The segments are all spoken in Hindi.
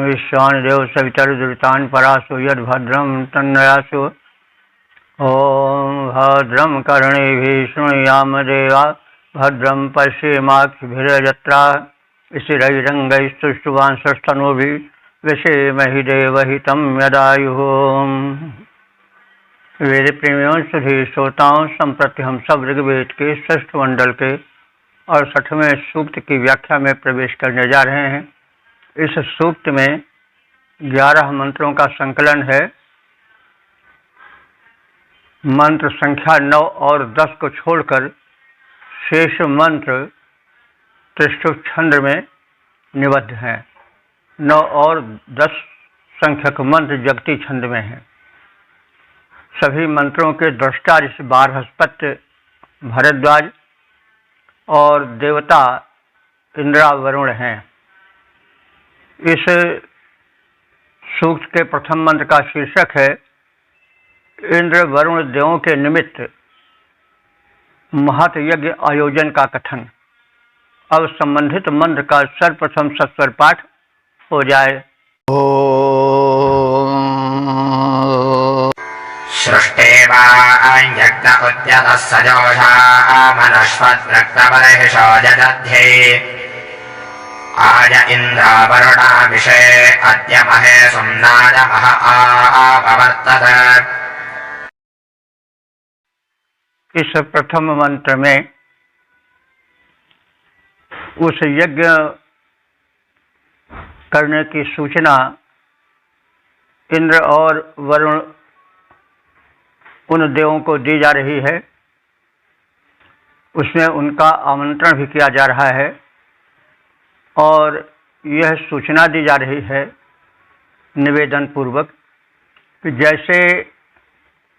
विश्वानि देव सवितरुदृतानि परासु यद्भद्रं तन्नयासु। ॐ भद्रं कर्णेभिः शृणुयाम देवा भद्रं पश्येमाक्षिभिर्यजत्राः स्थिरैरङ्गैस्तुष्टुवांसस्तनूभिः व्यसेमहि देवहितं यदायुः। वेद प्रेमियों सुधी श्रोताओं, संप्रति हम सब ऋग्वेद के षष्ठ मंडल के 68वें सूक्त की व्याख्या में प्रवेश करने जा रहे हैं। इस सूक्त में 11 मंत्रों का संकलन है। मंत्र संख्या 9 और 10 को छोड़कर शेष मंत्र त्रिष्टुप छंद में निबद्ध हैं। 9 और 10 संख्यक मंत्र जगती छंद में हैं। सभी मंत्रों के दृष्टा ऋषि बृहस्पति, भरद्वाज और देवता इंद्र वरुण हैं। इस सूक्त के प्रथम मंत्र का शीर्षक है इंद्र वरुण देवों के निमित्त महत यज्ञ आयोजन का कथन। अब संबंधित मंत्र का सर्वप्रथम सस्वर पाठ हो जाए। सृष्टेवाञ्जग्न उद्यतः सजोषा मनश्वद्रक्तबर्हिषो जदध्ये आज इन्द्रावरुणाभिषे अद्य महे सुम्नादमः आपवर्तत। इस प्रथम मंत्र में उस यज्ञ करने की सूचना इंद्र और वरुण उन देवों को दी जा रही है। उसमें उनका आमंत्रण भी किया जा रहा है और यह सूचना दी जा रही है निवेदन पूर्वक कि जैसे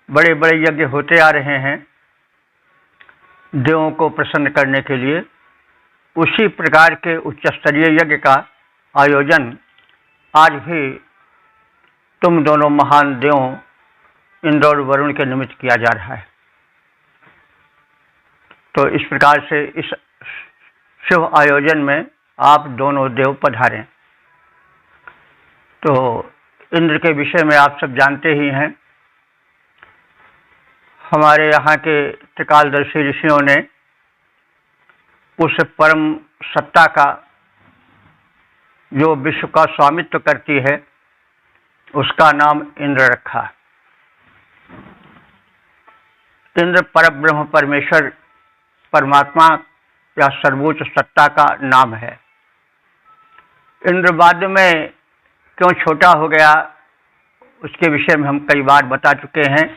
बड़े बड़े यज्ञ होते आ रहे हैं देवों को प्रसन्न करने के लिए, उसी प्रकार के उच्च स्तरीय यज्ञ का आयोजन आज भी तुम दोनों महान देवों इंद्र और वरुण के निमित्त किया जा रहा है। तो इस प्रकार से इस शुभ आयोजन में आप दोनों देव पधारें। तो इंद्र के विषय में आप सब जानते ही हैं। हमारे यहाँ के त्रिकालदर्शी ऋषियों ने उस परम सत्ता का जो विश्व का स्वामित्व करती है उसका नाम इंद्र रखा। इंद्र परब्रह्म परमेश्वर परमात्मा या सर्वोच्च सत्ता का नाम है। इंद्र बाद में क्यों छोटा हो गया उसके विषय में हम कई बार बता चुके हैं।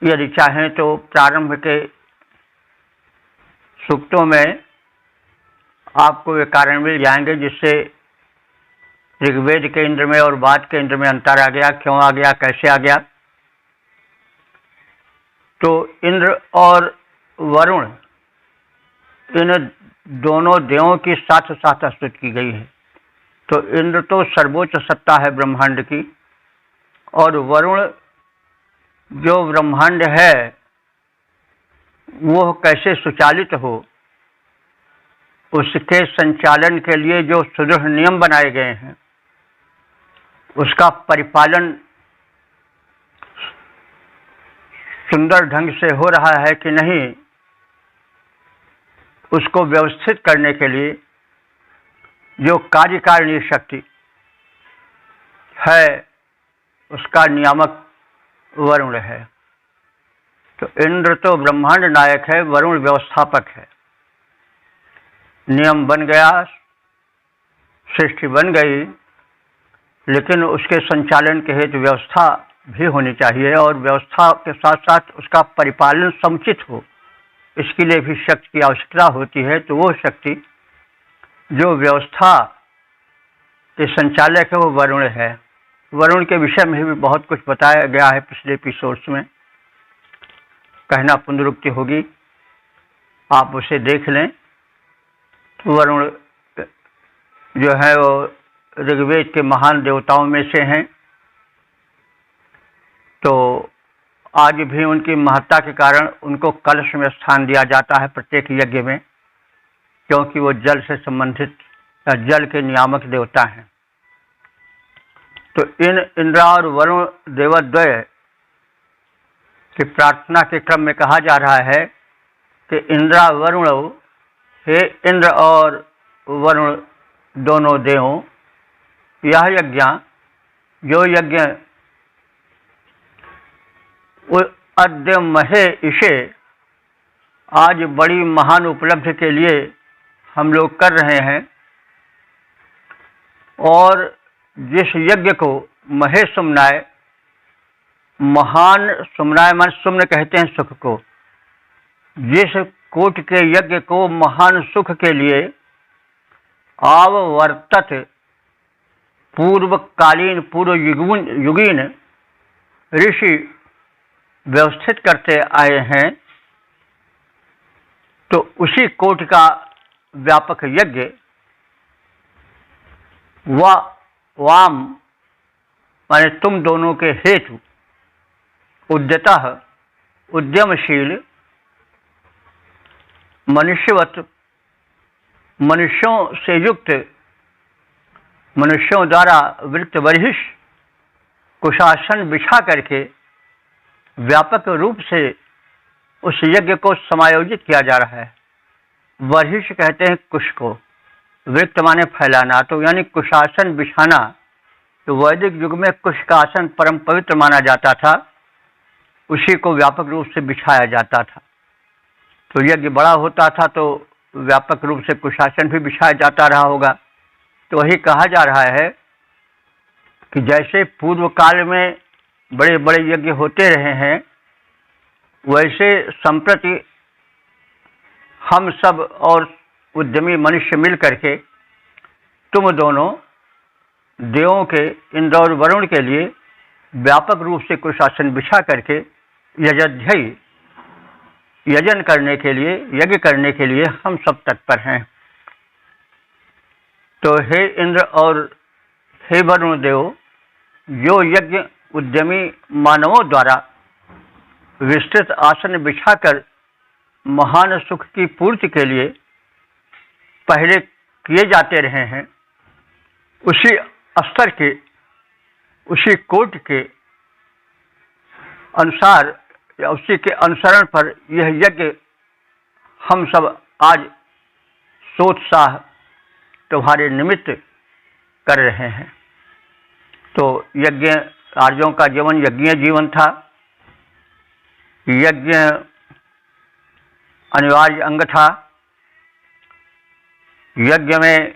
यदि चाहें तो प्रारंभ के सूक्तों में आपको ये कारण मिल जाएंगे जिससे ऋग्वेद के इंद्र में और बाद के इंद्र में अंतर आ गया, क्यों आ गया, कैसे आ गया। तो इंद्र और वरुण इन दोनों देवों की साथ साथ स्तुति की गई है। तो इंद्र तो सर्वोच्च सत्ता है ब्रह्मांड की, और वरुण जो ब्रह्मांड है वो कैसे सुचालित हो उसके संचालन के लिए जो सुदृढ़ नियम बनाए गए हैं उसका परिपालन सुंदर ढंग से हो रहा है कि नहीं, उसको व्यवस्थित करने के लिए जो कार्यकारिणी शक्ति है उसका नियामक वरुण है। तो इंद्र तो ब्रह्मांड नायक है, वरुण व्यवस्थापक है। नियम बन गया, सृष्टि बन गई, लेकिन उसके संचालन के हेतु व्यवस्था भी होनी चाहिए और व्यवस्था के साथ साथ उसका परिपालन समुचित हो, इसके लिए भी शक्ति की आवश्यकता होती है। तो वो शक्ति जो व्यवस्था के संचालक है वो वरुण है। वरुण के विषय में भी बहुत कुछ बताया गया है पिछले एपिसोड्स में, कहना पुनरुक्ति होगी, आप उसे देख लें। तो वरुण जो है वो ऋग्वेद के महान देवताओं में से हैं। तो आज भी उनकी महत्ता के कारण उनको कलश में स्थान दिया जाता है प्रत्येक यज्ञ में, क्योंकि वो जल से संबंधित या जल के नियामक देवता हैं। तो इन इंद्र और वरुण देवद्वय की प्रार्थना के क्रम में कहा जा रहा है कि इंद्रा वरुण, हे इंद्र और वरुण दोनों देवों, यह यज्ञ जो यज्ञ अद्य महे इसे आज बड़ी महान उपलब्धि के लिए हम लोग कर रहे हैं, और जिस यज्ञ को महे सुमनाय, महान सुमनाय मन सुमन कहते हैं सुख को, जिस कोट के यज्ञ को महान सुख के लिए आवर्तत पूर्वकालीन पूर्व युगीन ऋषि व्यवस्थित करते आए हैं, तो उसी कोट का व्यापक यज्ञ वाम माने तुम दोनों के हेतु उद्यतः उद्यमशील मनुष्यवत मनुष्यों से युक्त मनुष्यों द्वारा वृत्त वर्हिष कुशासन बिछा करके व्यापक रूप से उस यज्ञ को समायोजित किया जा रहा है। वर्हिष कहते हैं कुश को, वृत्त माने फैलाना, तो यानी कुशासन बिछाना। तो वैदिक युग में कुश का आसन परम पवित्र माना जाता था, उसी को व्यापक रूप से बिछाया जाता था। तो यज्ञ बड़ा होता था तो व्यापक रूप से कुशासन भी बिछाया जाता रहा होगा। तो वही कहा जा रहा है कि जैसे पूर्व काल में बड़े बड़े यज्ञ होते रहे हैं, वैसे संप्रति हम सब और उद्यमी मनुष्य मिल करके तुम दोनों देवों के इंद्र और वरुण के लिए व्यापक रूप से कुशासन बिछा करके यजध्यायी यजन करने के लिए, यज्ञ करने के लिए हम सब तत्पर हैं। तो हे इंद्र और हे वरुण देव, जो यज्ञ उद्यमी मानवों द्वारा विस्तृत आसन बिछाकर महान सुख की पूर्ति के लिए पहले किए जाते रहे हैं, उसी स्तर के, उसी कोट के अनुसार या उसी के अनुसरण पर यह यज्ञ हम सब आज सोत्साह तुम्हारे निमित्त कर रहे हैं। तो यज्ञ आर्यों का जीवन यज्ञीय जीवन था। यज्ञ अनिवार्य अंग था। यज्ञ में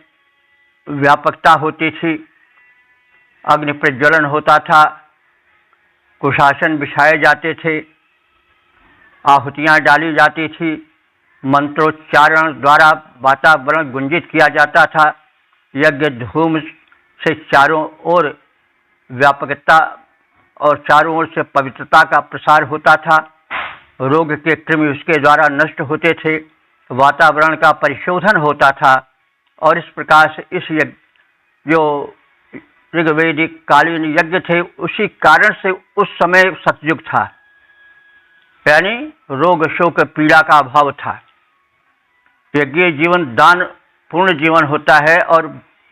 व्यापकता होती थी, अग्नि प्रज्वलन होता था, कुशासन बिछाए जाते थे, आहुतियाँ डाली जाती थी, मंत्रोच्चारण द्वारा वातावरण गुंजित किया जाता था। यज्ञ धूम से चारों ओर व्यापकता और चारों ओर से पवित्रता का प्रसार होता था। रोग के कृमि उसके द्वारा नष्ट होते थे, वातावरण का परिशोधन होता था। और इस प्रकार से इस यज्ञ जो ऋग्वेदिक कालीन यज्ञ थे, उसी कारण से उस समय सतयुग था, यानी रोग शोक पीड़ा का अभाव था। यज्ञ जीवन दान पूर्ण जीवन होता है और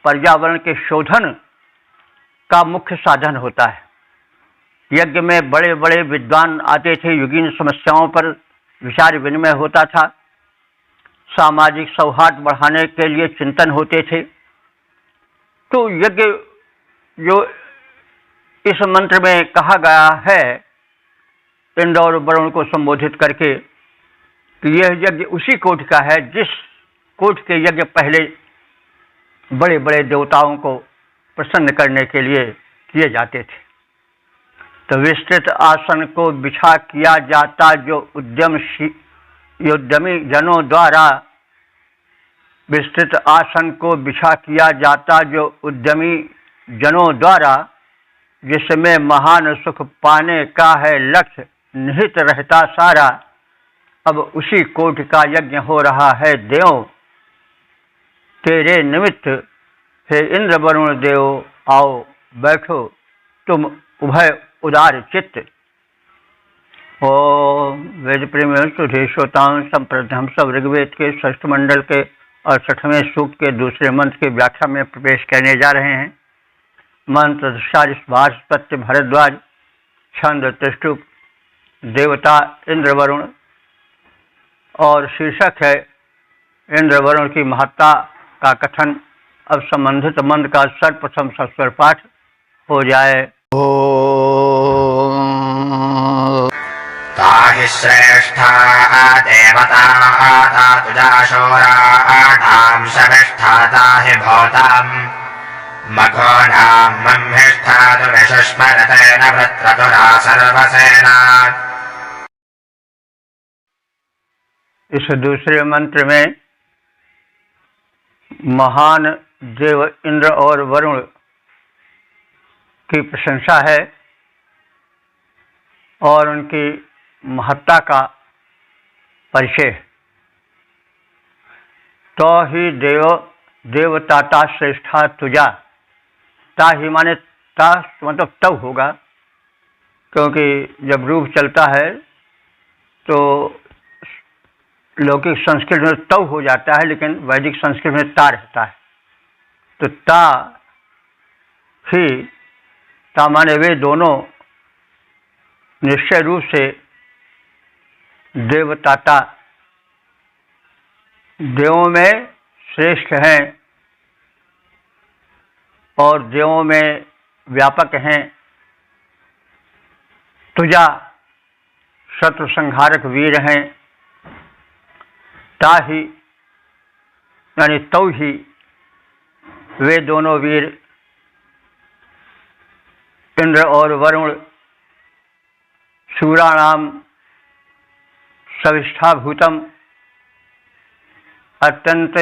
पर्यावरण के शोधन का मुख्य साधन होता है। यज्ञ में बड़े बड़े विद्वान आते थे, युगीन समस्याओं पर विचार विनिमय होता था, सामाजिक सौहार्द बढ़ाने के लिए चिंतन होते थे। तो यज्ञ जो इस मंत्र में कहा गया है इंद्र और वरुण को संबोधित करके, कि यह यज्ञ उसी कोट का है जिस कोट के यज्ञ पहले बड़े बड़े देवताओं को प्रसन्न करने के लिए किए जाते थे। तो विस्तृत आसन को बिछा किया जाता जो उद्यमी जनों द्वारा, विस्तृत आसन को बिछा किया जाता जो उद्यमी जनों द्वारा, जिसमें महान सुख पाने का है लक्ष्य निहित रहता सारा। अब उसी कोट का यज्ञ हो रहा है देव तेरे निमित्त। हे इंद्र वरुण देव, आओ बैठो तुम उभय उदार चित्त। ओम वेद प्रेम सुधेशोतां संप्रति हम सब ऋग्वेद के षष्ठ मंडल के 68वें सूक्त के दूसरे मंत्र की व्याख्या में प्रवेश करने जा रहे हैं। मंत्र शारिस्वास्पत्य भरद्वाज, छंद त्रिष्टुप, देवता इंद्र वरुण, और शीर्षक है इंद्र वरुण की महत्ता का कथन। अब संबंधित मंत्र का सर्वप्रथम सस्वर पाठ हो जाए। ताहि श्रेष्ठा देवता तुजाशोराणां शमिष्ठा ताहि भूताम् मघो नाम मम्हिष्ठातु विशुष्मरतेन वृत्रतुरा सर्वसेना। इस दूसरे मंत्र में महान देव इंद्र और वरुण की प्रशंसा है और उनकी महत्ता का परिचय। तो ही देवताता श्रेष्ठा तुजा, ता ही माने ता मतलब तब होगा, क्योंकि जब रूप चलता है तो लौकिक संस्कृत में तव हो जाता है, लेकिन वैदिक संस्कृत में ता रहता है। तो ता ही, ता माने वे दोनों निश्चय रूप से देवताता, देवों में श्रेष्ठ हैं और देवों में व्यापक हैं। तुजा शत्रु संहारक वीर हैं। ता ही यानी तो ही वे दोनों वीर इंद्र और वरुण शूराणाम सविष्ठाभूतम, अत्यंत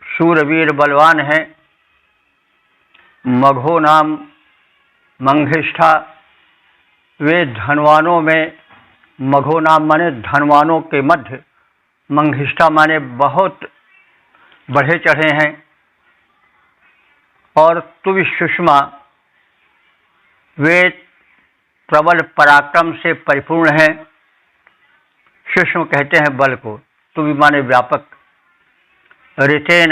शूरवीर बलवान हैं। मघो नाम मंघिष्ठा, वे धनवानों में, मघो नाम माने धनवानों के मध्य, मंघिष्ठा माने बहुत बढ़े चढ़े हैं। और तुवि सुषमा, वे प्रबल पराक्रम से परिपूर्ण हैं। सुषम कहते हैं बल को, तुवि माने व्यापक। रितेन,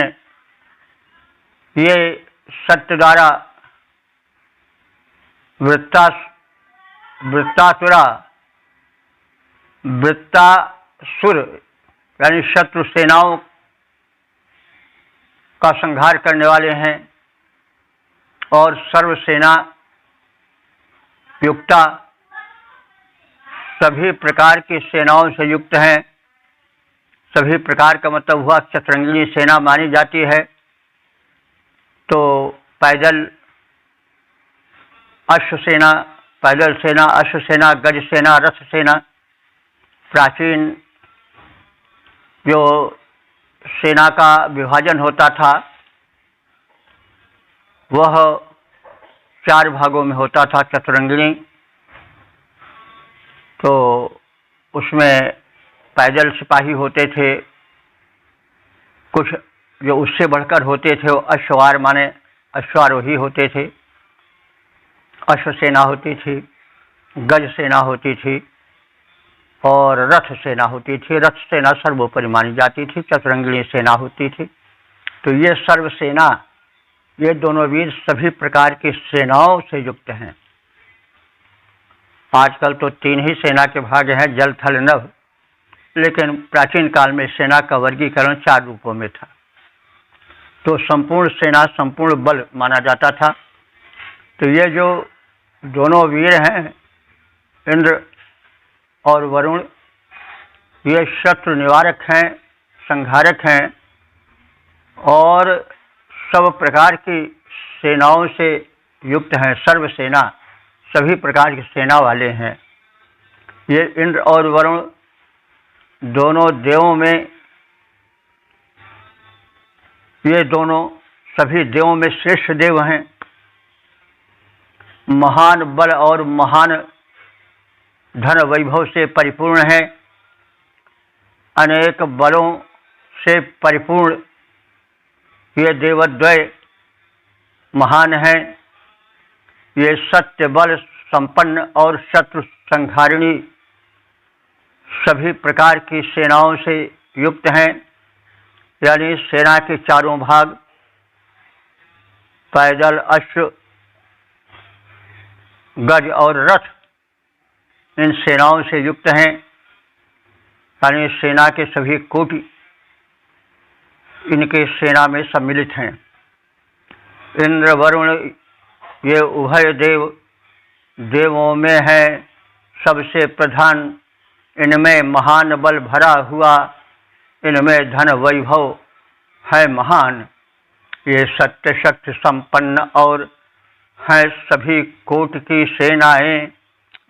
ये सत्य द्वारा वृत्तासुर यानी शत्रु सेनाओं का संहार करने वाले हैं। और सर्वसेना युक्ता, सभी प्रकार की सेनाओं से युक्त हैं। सभी प्रकार का मतलब हुआ चतुरंगिणी सेना मानी जाती है। तो पैदल अश्वसेना, पैदल सेना, अश्वसेना, गज सेना, रथ सेना। प्राचीन जो सेना का विभाजन होता था वह 4 भागों में होता था, चतुरंगिणी। तो उसमें पैदल सिपाही होते थे, कुछ जो उससे बढ़कर होते थे वो अश्वार माने अश्वारोही होते थे। अश्वसेना होती थी, गज सेना होती थी और रथ सेना होती थी। रथ सेना सर्वोपरि मानी जाती थी, चतुरंगिणी सेना होती थी। तो ये सर्व सेना, ये दोनों वीर सभी प्रकार की सेनाओं से युक्त हैं। आजकल तो 3 ही सेना के भाग हैं, जल थल नभ, लेकिन प्राचीन काल में सेना का वर्गीकरण 4 रूपों में था। तो संपूर्ण सेना, संपूर्ण बल माना जाता था। तो ये जो दोनों वीर हैं इंद्र और वरुण, ये शत्रु निवारक हैं, संहारक हैं और सब प्रकार की सेनाओं से युक्त हैं। सर्व सेना, सभी प्रकार की सेना वाले हैं। ये इंद्र और वरुण दोनों देवों में, ये दोनों सभी देवों में श्रेष्ठ देव हैं। महान बल और महान धन वैभव से परिपूर्ण है। अनेक बलों से परिपूर्ण ये देवद्वय महान हैं। ये सत्य बल संपन्न और शत्रु संहारिणी सभी प्रकार की सेनाओं से युक्त हैं। यानी सेना के चारों भाग पैदल, अश्व, गज और रथ इन सेनाओं से युक्त हैं, यानी सेना के सभी कोटि इनके सेना में सम्मिलित हैं। इंद्र वरुण ये उभय देव देवों में है सबसे प्रधान, इनमें महान बल भरा हुआ, इनमें धन वैभव है महान। ये सत्य शक्ति संपन्न और हैं सभी कोट की सेनाएं,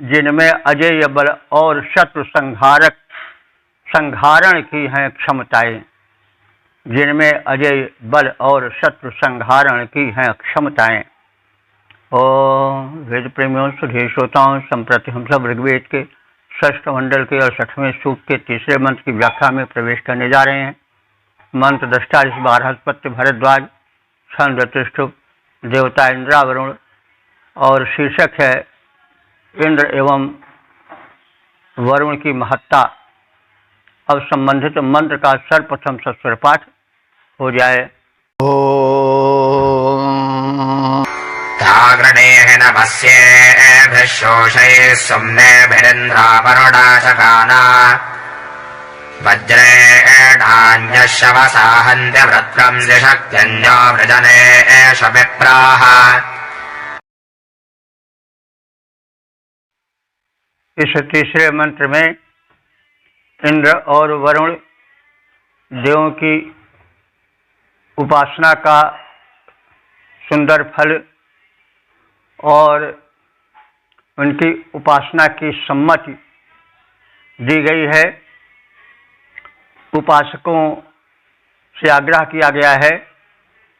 जिनमें अजेय बल और शत्रु संहारण की हैं क्षमताएं, जिनमें अजेय बल और शत्रु संहारण की हैं क्षमताएं। और वेद प्रेमियों सुधीर श्रोताओं, संप्रति हम सब ऋग्वेद के षष्ठ मंडल के 68वें सूक्त के तीसरे मंत्र की व्याख्या में प्रवेश करने जा रहे हैं। मंत्र दृष्टा इस बृहस्पति भरद्वाज, छंद त्रिष्टुप, देवता इंद्रावरुण और शीर्षक है इंद्र एवं वरुण की महत्ता। अब संबंधित मंत्र का सर्वप्रथम सस्वर पाठ हो जाए। ताग्रणेः नमस्येभिः शोषैः सुम्नेभिरिन्द्रावरुणा चकाना वज्रेणान्यः शवसा हन्त्यवृत्रं द्विशक्त्यन्यो वृजने एष विप्राः। इस तीसरे मंत्र में इंद्र और वरुण देवों की उपासना का सुंदर फल और उनकी उपासना की सम्मति दी गई है। उपासकों से आग्रह किया गया है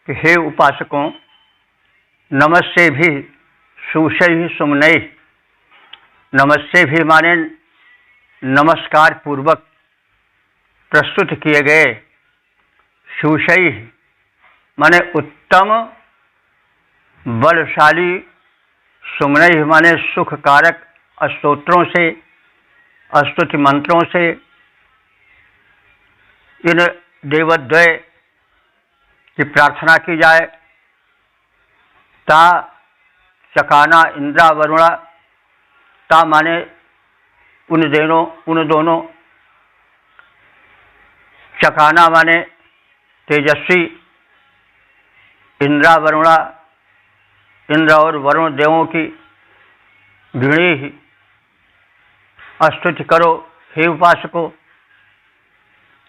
कि हे उपासकों, नमस्ते भी सुषै सुमनई, नमस्ते भी माने नमस्कार पूर्वक प्रस्तुत किए गए, सुषै माने उत्तम बलशाली, सुमनई माने सुख कारक स्तोत्रों से, स्तुति मंत्रों से इन देवद्वय की प्रार्थना की जाए। ता चकाना इंद्रा वरुणा, ता माने उन दोनों, चकाना माने तेजस्वी, इंद्रा वरुणा इंद्र और वरुण देवों की गृणी ही स्तुति करो हे उपासकों।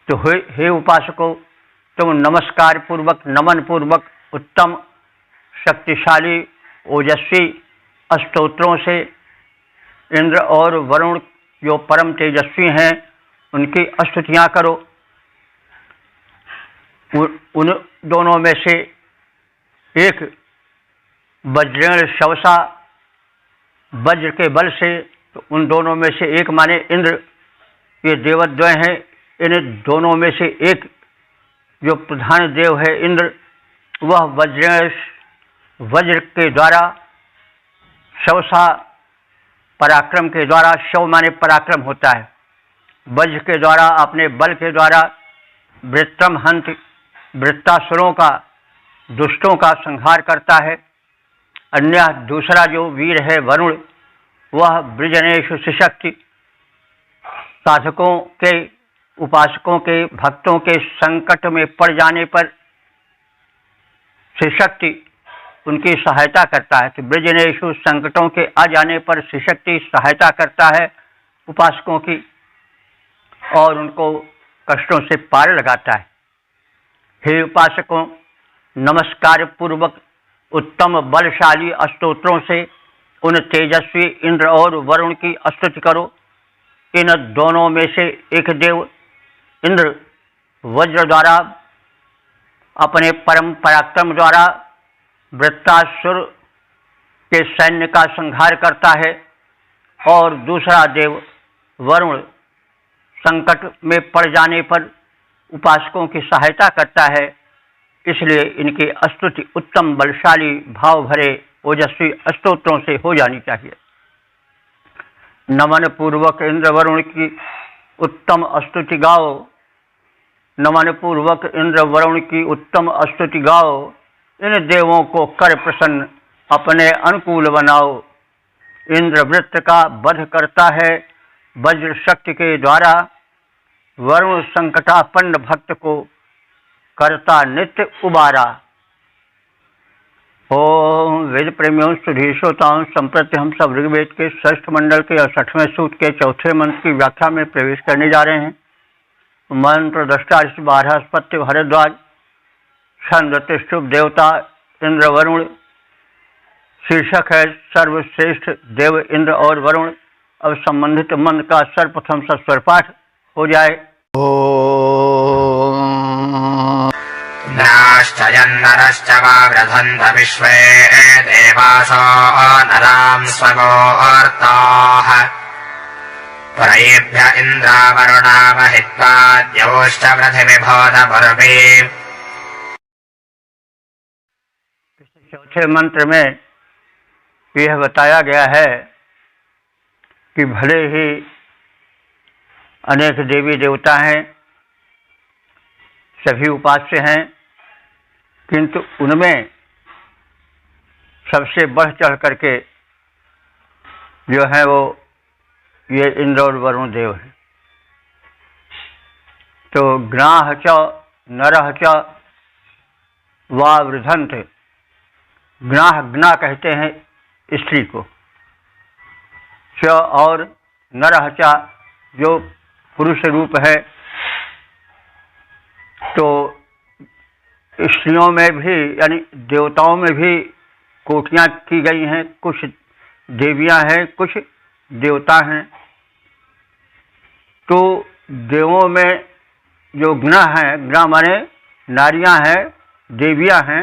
तो हे उपासकों, तुम नमस्कार पूर्वक, नमन पूर्वक उत्तम शक्तिशाली ओजस्वी स्तोत्रों से इंद्र और वरुण जो परम तेजस्वी हैं उनकी स्तुतियाँ करो। उन दोनों में से एक वज्रेण शवसा, वज्र के बल से, तो उन दोनों में से एक माने इंद्र, ये देवद्वय हैं। इन दोनों में से एक जो प्रधान देव है इंद्र, वह वज्र के द्वारा, शवसा पराक्रम के द्वारा, शव माने पराक्रम होता है, वज्र के द्वारा अपने बल के द्वारा वृत्रम हंत, वृत्तासुरों का, दुष्टों का संहार करता है। अन्य दूसरा जो वीर है वरुण, वह वृजनेषु शिशक्ति, साधकों के, उपासकों के, भक्तों के संकट में पड़ जाने पर शिशक्ति उनकी सहायता करता है। तो वृजनेषु संकटों के आ जाने पर शिशक्ति सहायता करता है उपासकों की और उनको कष्टों से पार लगाता है। हे उपासकों, नमस्कार पूर्वक उत्तम बलशाली स्तोत्रों से उन तेजस्वी इंद्र और वरुण की स्तुति करो। इन दोनों में से एक देव इंद्र वज्र द्वारा, अपने परम पराक्रम द्वारा वृत्तासुर के सैन्य का संहार करता है और दूसरा देव वरुण संकट में पड़ जाने पर उपासकों की सहायता करता है। इसलिए इनकी स्तुति उत्तम बलशाली भाव भरे ओजस्वी स्तोत्रों से हो जानी चाहिए। नमन पूर्वक इंद्र वरुण की उत्तम स्तुति गाओ, नमन पूर्वक इंद्र वरुण की उत्तम स्तुति गाओ। इन देवों को कर प्रसन्न अपने अनुकूल बनाओ। इंद्रवृत्त का वध करता है वज्र शक्ति के द्वारा। वरुण संकटापन्न भक्त को करता नित्य उबारा। ओम वेद प्रेमियों सुधी श्रोताओं, संप्रति हम सब ऋग्वेद के षष्ठ मंडल के 68वें सूक्त के चौथे मंत्र की व्याख्या में प्रवेश करने जा रहे हैं। मंत्र दृष्टा ऋषि बारहस्पत्य भारद्वाज छंद तिष्ठुप देवता इंद्र वरुण। शीर्षक है सर्वश्रेष्ठ देव इंद्र और वरुण। अब संबंधित मंत्र का सर्वप्रथम सस्वर पाठ हो जाए। नाश्चयन्नरश्च वावृधन्त विश्वे देवासो नरां स्वगोऽर्ताः प्रयेभ्य इन्द्रावरुणा महित्वा द्यौश्च पृथिवीभूत पूर्वे। चौथे मंत्र में यह बताया गया है कि भले ही अनेक देवी देवता हैं, सभी उपास्य हैं, किंतु उनमें सबसे बढ़ चढ़ करके जो है वो ये इंद्र और वरुण देव है। तो ग्नाह च नरः च वा वृधन्त। ग्नाह ग्ना कहते हैं स्त्री को, च और नरः च जो पुरुष रूप है। तो स्त्रियों में भी यानी देवताओं में भी कोटियां की गई हैं, कुछ देवियां हैं कुछ देवता हैं। तो देवों में जो ग्ना है, ग्ना माने नारियां हैं, देवियां हैं,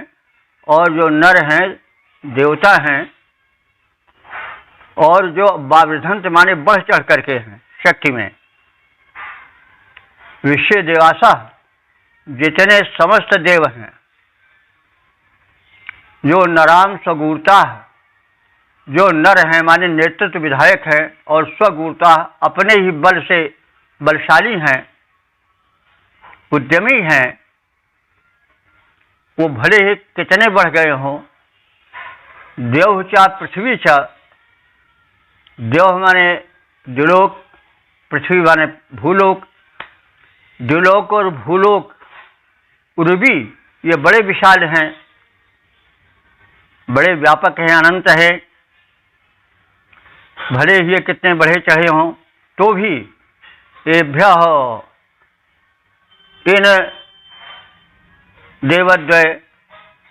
और जो नर हैं देवता हैं, और जो वावृधंत माने बढ़ चढ़ करके हैं शक्ति में। विश्व देवासा जितने समस्त देव हैं, जो नराम स्वगूरता, जो नर हैं माने नेतृत्व विधायक हैं, और स्वगूरता अपने ही बल से बलशाली हैं, उद्यमी हैं, वो भले ही कितने बढ़ गए हों। देव चा पृथ्वी चा, देव माने द्युलोक, पृथ्वी माने भूलोक। द्युलोक और भूलोक उर्वी ये बड़े विशाल हैं, बड़े व्यापक हैं, अनंत है। भले ही ये कितने बढ़े चढ़े हों तो भी एभ्यः इन देवद्वय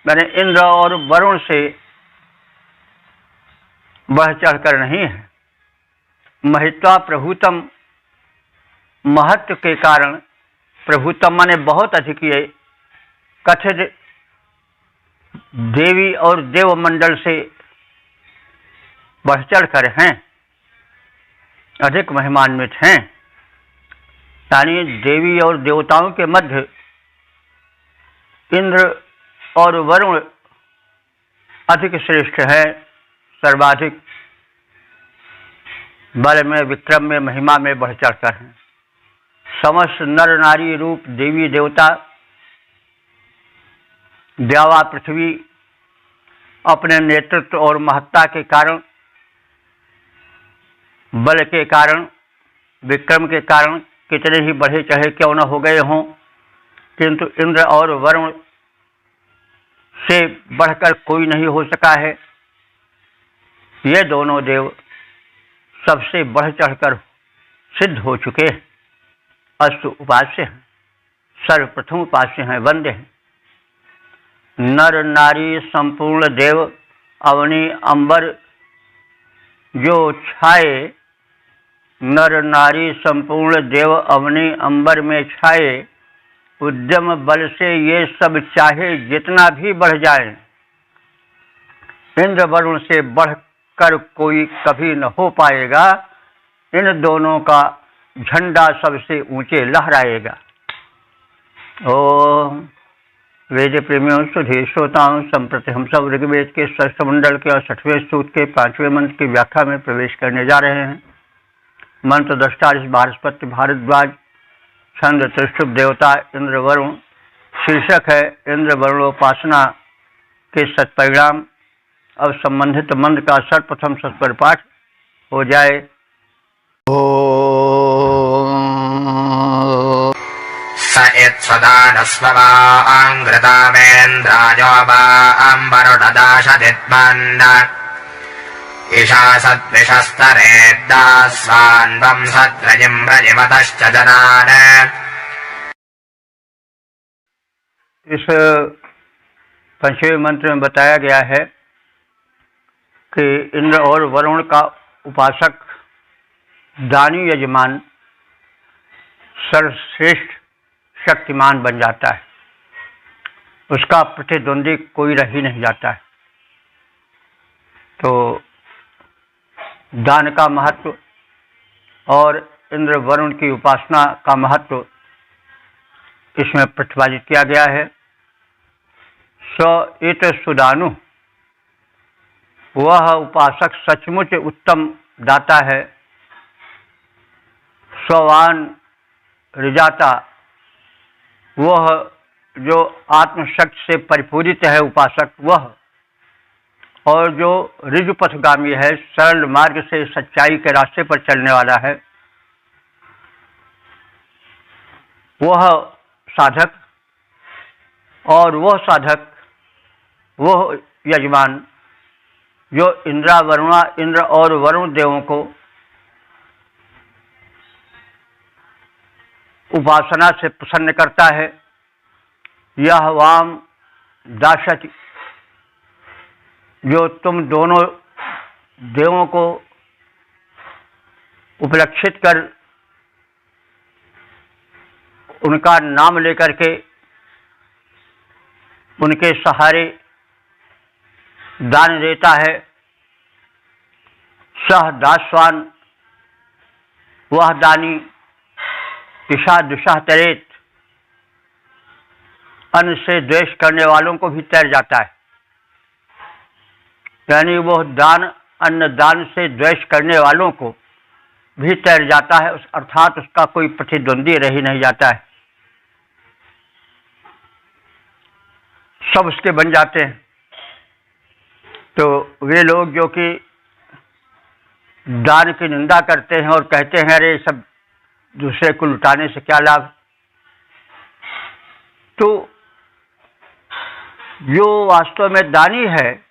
मैंने इंद्र और वरुण से बढ़ चढ़कर नहीं है। महित्वा प्रभुतम, महत्व के कारण, प्रभुतम माने बहुत अधिक, ये कथित देवी और देव मंडल से बढ़ चढ़ कर हैं, अधिक महिमान्वित हैं। यानी देवी और देवताओं के मध्य इंद्र और वरुण अधिक श्रेष्ठ है, सर्वाधिक बल में, विक्रम में, महिमा में बढ़ चढ़कर हैं। समस्त नर नारी रूप देवी देवता द्यावा पृथ्वी अपने नेतृत्व और महत्ता के कारण, बल के कारण, विक्रम के कारण कितने ही बढ़े चढ़े क्यों न हो गए हों, किंतु इंद्र और वरुण से बढ़कर कोई नहीं हो सका है। ये दोनों देव सबसे बढ़ चढ़कर सिद्ध हो चुके हैं, अस्तु उपास्य हैं, सर्वप्रथम उपास्य हैं, वंद्य हैं। नर नारी संपूर्ण देव अवनी अंबर जो छाए, नर नारी संपूर्ण देव अवनी अंबर में छाए, उद्यम बल से ये सब चाहे जितना भी बढ़ जाए, इंद्र वरुण से बढ़कर कोई कभी न हो पाएगा। इन दोनों का झंडा सबसे ऊंचे लहराएगा। ओम वेद प्रेमियों सुधी श्रोताओं, संप्रति हम सब ऋग्वेद के षष्ठ मंडल के 68वें सूक्त के 5वें मंत्र की व्याख्या में प्रवेश करने जा रहे हैं। मंत्र दृष्टा ऋषि बारहस्पत्य भारद्वाज छंद त्रिष्टुप देवता इंद्र वरुण। शीर्षक है इंद्र वरुणोपासना के सत्परिणाम। अब संबंधित मंत्र का सर्वप्रथम सत्पर पाठ हो जाए। स इत्सदानस्ववाङ्घृतामेन्द्रायो वाम्बरुणदाशदित्मन् ईशासद्विषस्तरेद्दास्वान्वं सत्रजिं व्रजिमतश्च जनान्। इस पंचवें मंत्र में बताया गया है कि इंद्र और वरुण का उपासक दानी यजमान सर्वश्रेष्ठ शक्तिमान बन जाता है, उसका प्रतिद्वंदी कोई रह ही नहीं जाता है। तो दान का महत्व और इंद्र वरुण की उपासना का महत्व इसमें प्रतिपादित किया गया है। स इत सुदानु, वह उपासक सचमुच उत्तम दाता है। स्ववान ऋजाता, वह जो आत्मशक्ति से परिपूरित है उपासक वह, और जो ऋजुपथगामी है, सरल मार्ग से सच्चाई के रास्ते पर चलने वाला है, वह साधक, और वह साधक, वह यजमान जो इंद्र और वरुण देवों को उपासना से प्रसन्न करता है। यह वाम दाशति, जो तुम दोनों देवों को उपलक्षित कर उनका नाम लेकर के उनके सहारे दान देता है। सह दासवान, वह दानी दिशा दिशा तरेत, अन्न से द्वेष करने वालों को भी तैर जाता है। यानी वह दान, अन्न दान से द्वेष करने वालों को भी तैर जाता है, अर्थात उसका कोई प्रतिद्वंदी रह ही नहीं जाता है, सब उसके बन जाते हैं। तो वे लोग जो कि दान की निंदा करते हैं और कहते हैं अरे सब दूसरे को लुटाने से क्या लाभ, तो जो वास्तव में दानी है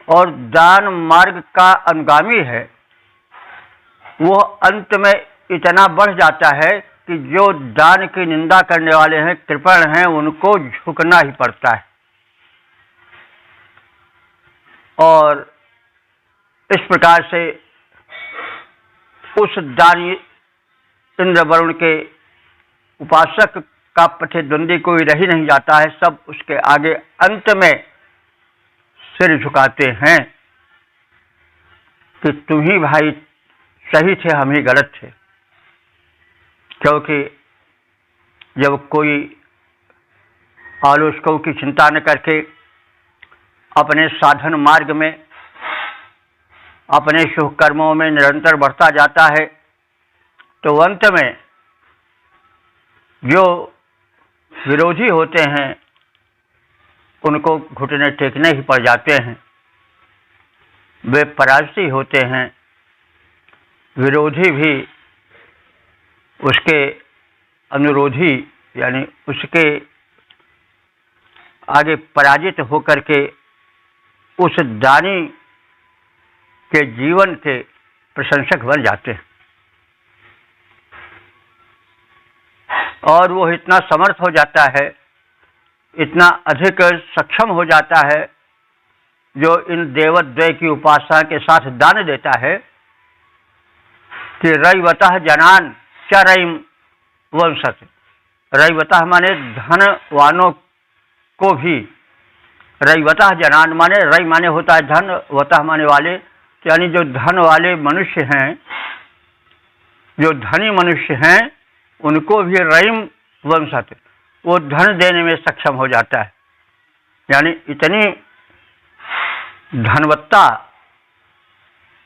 और दान मार्ग का अनुगामी है, वह अंत में इतना बढ़ जाता है कि जो दान की निंदा करने वाले हैं, कृपण हैं, उनको झुकना ही पड़ता है। और इस प्रकार से उस दानी इंद्र वरुण के उपासक का प्रतिद्वंदी कोई रह ही नहीं जाता है, सब उसके आगे अंत में सिर झुकाते हैं कि तुम ही भाई सही थे, हम ही गलत थे। क्योंकि जब कोई आलोचकों की चिंता न करके अपने साधन मार्ग में, अपने शुभ कर्मों में निरंतर बढ़ता जाता है, तो अंत में जो विरोधी होते हैं उनको घुटने टेकने ही पड़ जाते हैं। वे पराजय होते हैं, विरोधी भी उसके अनुरोधी यानी उसके आगे पराजित होकर के उस दानी के जीवन के प्रशंसक बन जाते हैं। और वो इतना समर्थ हो जाता है, इतना अधिक सक्षम हो जाता है, जो इन देवद्वय की उपासना के साथ दान देता है कि रैवतः जनान च रैम वंशत। रैवतः माने धनवानों को भी, रैवतः जनान माने, रई माने होता है धन, वतः माने वाले, यानी जो धन वाले मनुष्य हैं, जो धनी मनुष्य हैं, उनको भी रईम वंशत, वो धन देने में सक्षम हो जाता है। यानी इतनी धनवत्ता,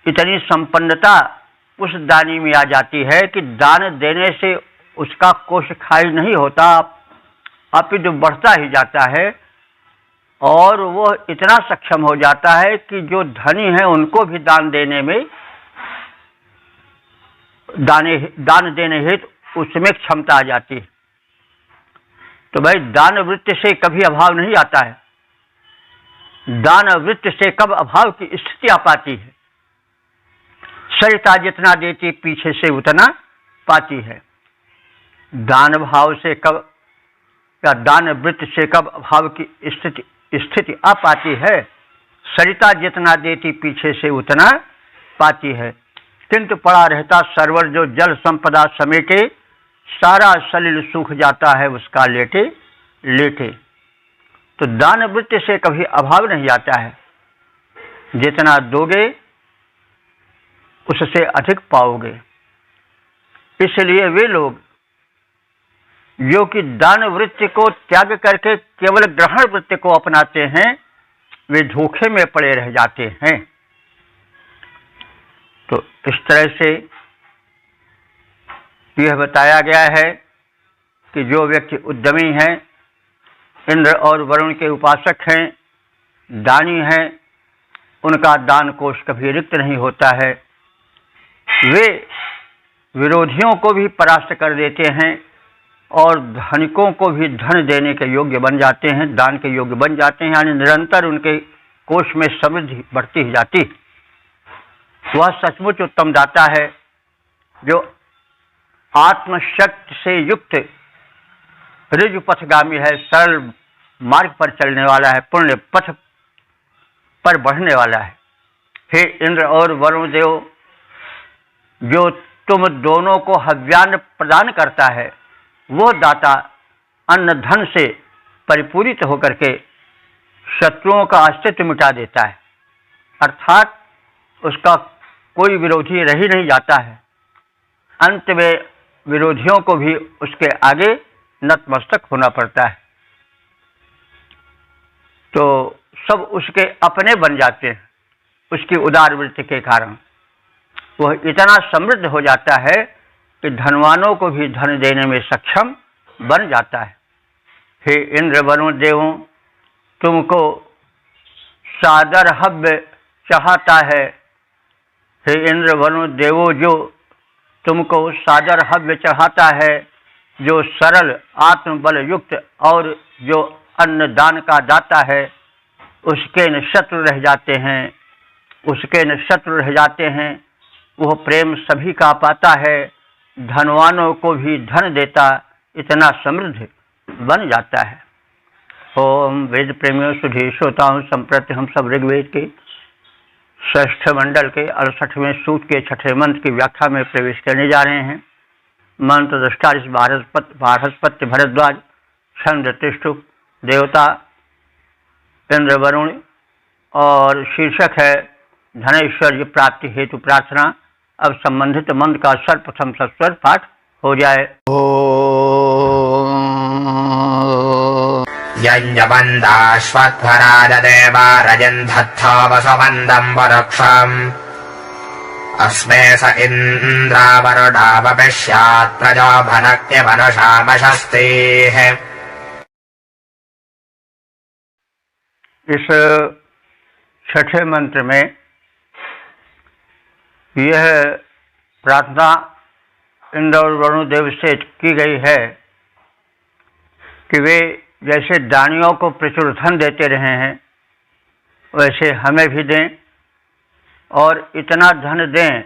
इतनी संपन्नता उस दानी में आ जाती है कि दान देने से उसका कोष खाली नहीं होता, अपितु बढ़ता ही जाता है। और वो इतना सक्षम हो जाता है कि जो धनी हैं उनको भी दान देने में दान देने हेतु उसमें क्षमता आ जाती है। तो भाई दान वृत्ति से कभी अभाव नहीं आता है। दान वृत्ति से कब अभाव की स्थिति आ पाती है? सरिता जितना देती पीछे से उतना पाती है। दान भाव से कब या दान वृत्ति से कब अभाव की स्थिति आ पाती है? सरिता जितना देती पीछे से उतना पाती है। किंतु पड़ा रहता सरवर जो जल संपदा समेटे, सारा सलिल सूख जाता है उसका लेटे लेटे। तो दान वृत्ति से कभी अभाव नहीं आता है। जितना दोगे उससे अधिक पाओगे। इसलिए वे लोग जो कि दान वृत्ति को त्याग करके केवल ग्रहण वृत्ति को अपनाते हैं, वे धोखे में पड़े रह जाते हैं। तो इस तरह से यह बताया गया है कि जो व्यक्ति उद्यमी हैं, इंद्र और वरुण के उपासक हैं, दानी हैं, उनका दान कोष कभी रिक्त नहीं होता है। वे विरोधियों को भी परास्त कर देते हैं और धनिकों को भी धन देने के योग्य बन जाते हैं, दान के योग्य बन जाते हैं। यानी निरंतर उनके कोष में समृद्धि बढ़ती ही जाती। वह सचमुच उत्तम दाता है जो आत्मशक्ति से युक्त ऋजु पथगामी है, सरल मार्ग पर चलने वाला है, पुण्य पथ पर बढ़ने वाला है। हे इंद्र और वरुण देव, जो तुम दोनों को हव्यान्न प्रदान करता है, वो दाता अन्न धन से परिपूरित होकर के शत्रुओं का अस्तित्व मिटा देता है। अर्थात उसका कोई विरोधी रह ही नहीं जाता है। अंत में विरोधियों को भी उसके आगे नतमस्तक होना पड़ता है। तो सब उसके अपने बन जाते हैं उसकी उदार वृत्ति के कारण। वह इतना समृद्ध हो जाता है कि धनवानों को भी धन देने में सक्षम बन जाता है। हे इंद्र वरुण देवों, तुमको सादर हव्य चाहता है। हे इंद्र वरुण देवों, जो तुमको सादर हव्य चाहता है, जो सरल आत्मबल युक्त और जो अन्न दान का दाता है, उसके न शत्रु रह जाते हैं, उसके न शत्रु रह जाते हैं। वह प्रेम सभी का पाता है, धनवानों को भी धन देता, इतना समृद्ध बन जाता है। ओम वेद प्रेमियों सुधी श्रोताओं, संप्रति हम सब ऋग्वेद के 6ठ मंडल के 68वें सूक्त के 6ठे मंत्र की व्याख्या में प्रवेश करने जा रहे हैं। मंत्र दृष्टा बृहस्पति भरद्वाज, छंद तिष्ठुप, देवता इंद्र वरुण और शीर्षक है धनैश्वर्य प्राप्ति हेतु प्रार्थना। अब संबंधित मंत्र का सर्वप्रथम सस्वर पाठ हो जाए। यञ्जबन्दाश्वत्थराजदेवा रजन्धत्था वसवन्दम् वरक्षम् अस्मे स इन्द्रावरुडावपिष्यात् प्रजा भनक्त्यमनुषामशस्तेः। इस 6ठे मंत्र में यह प्रार्थना इंद्र और वरुण देव से की गई है कि वे जैसे दानियों को प्रचुर धन देते रहे हैं, वैसे हमें भी दें और इतना धन दें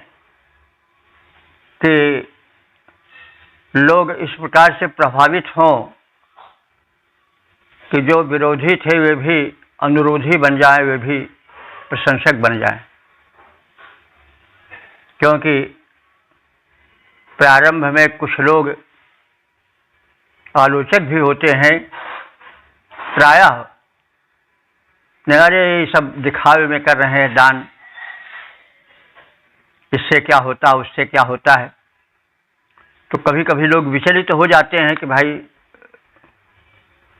कि लोग इस प्रकार से प्रभावित हों कि जो विरोधी थे वे भी अनुरोधी बन जाएं, वे भी प्रशंसक बन जाएं। क्योंकि प्रारंभ में कुछ लोग आलोचक भी होते हैं, प्रायः अरे ये सब दिखावे में कर रहे हैं दान, इससे क्या होता है उससे क्या होता है। तो कभी कभी लोग विचलित हो जाते हैं कि भाई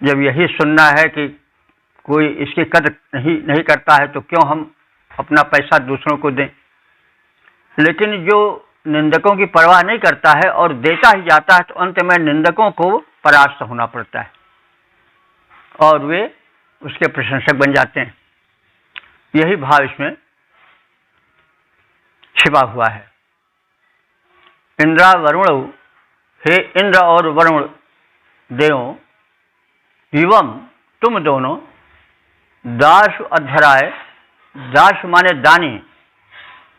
जब यही सुनना है कि कोई इसकी कदर नहीं करता है तो क्यों हम अपना पैसा दूसरों को दें। लेकिन जो निंदकों की परवाह नहीं करता है और देता ही जाता है, तो अंत में निंदकों को परास्त होना पड़ता है और वे उसके प्रशंसक बन जाते हैं। यही भाव इसमें छिपा हुआ है। इंद्रा वरुण, हे इंद्र और वरुण देवों, एवं तुम दोनों, दास अध्वराय, दास माने दानी,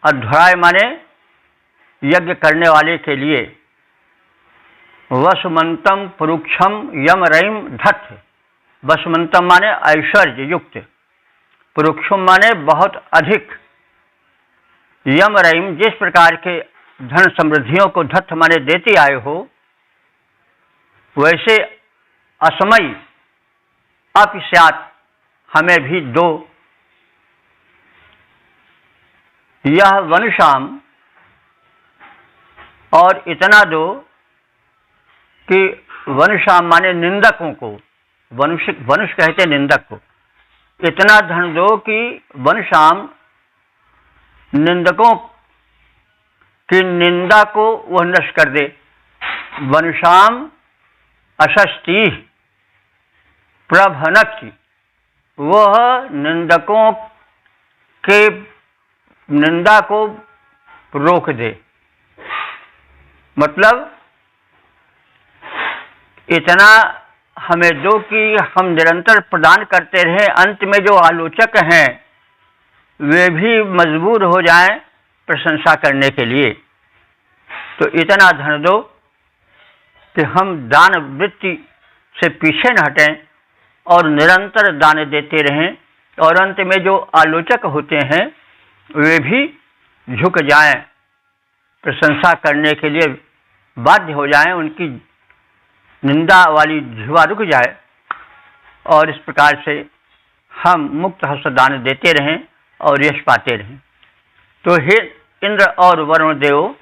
अध्वराय माने यज्ञ करने वाले के लिए, वसुमंतम पुरुक्षम यम रईम धत्थ, वसुमंतम माने ऐश्वर्य युक्त, पुरुक्षम माने बहुत अधिक, यम रईम जिस प्रकार के धन समृद्धियों को धत्थ माने देते आए हो, वैसे असमय अपस्यात् हमें भी दो। यह वनुषाम, और इतना दो कि वनुषाम माने निंदकों को, वनुष कहते निंदक को, इतना धन दो कि वनुषाम निंदकों की निंदा को वह नष्ट कर दे। वनुषाम अशस्ति प्रभनक्ति, वह निंदकों के निंदा को रोक दे। मतलब इतना हमें दो कि हम निरंतर प्रदान करते रहें, अंत में जो आलोचक हैं वे भी मजबूर हो जाएं प्रशंसा करने के लिए। तो इतना धन दो कि हम दान वृत्ति से पीछे न हटें और निरंतर दान देते रहें, और अंत में जो आलोचक होते हैं वे भी झुक जाएं, प्रशंसा करने के लिए बाध्य हो जाएं, उनकी निंदा वाली जुआ रुक जाए, और इस प्रकार से हम मुक्त हस्त दान देते रहें और यश पाते रहें। तो हे इंद्र और वरुण देव,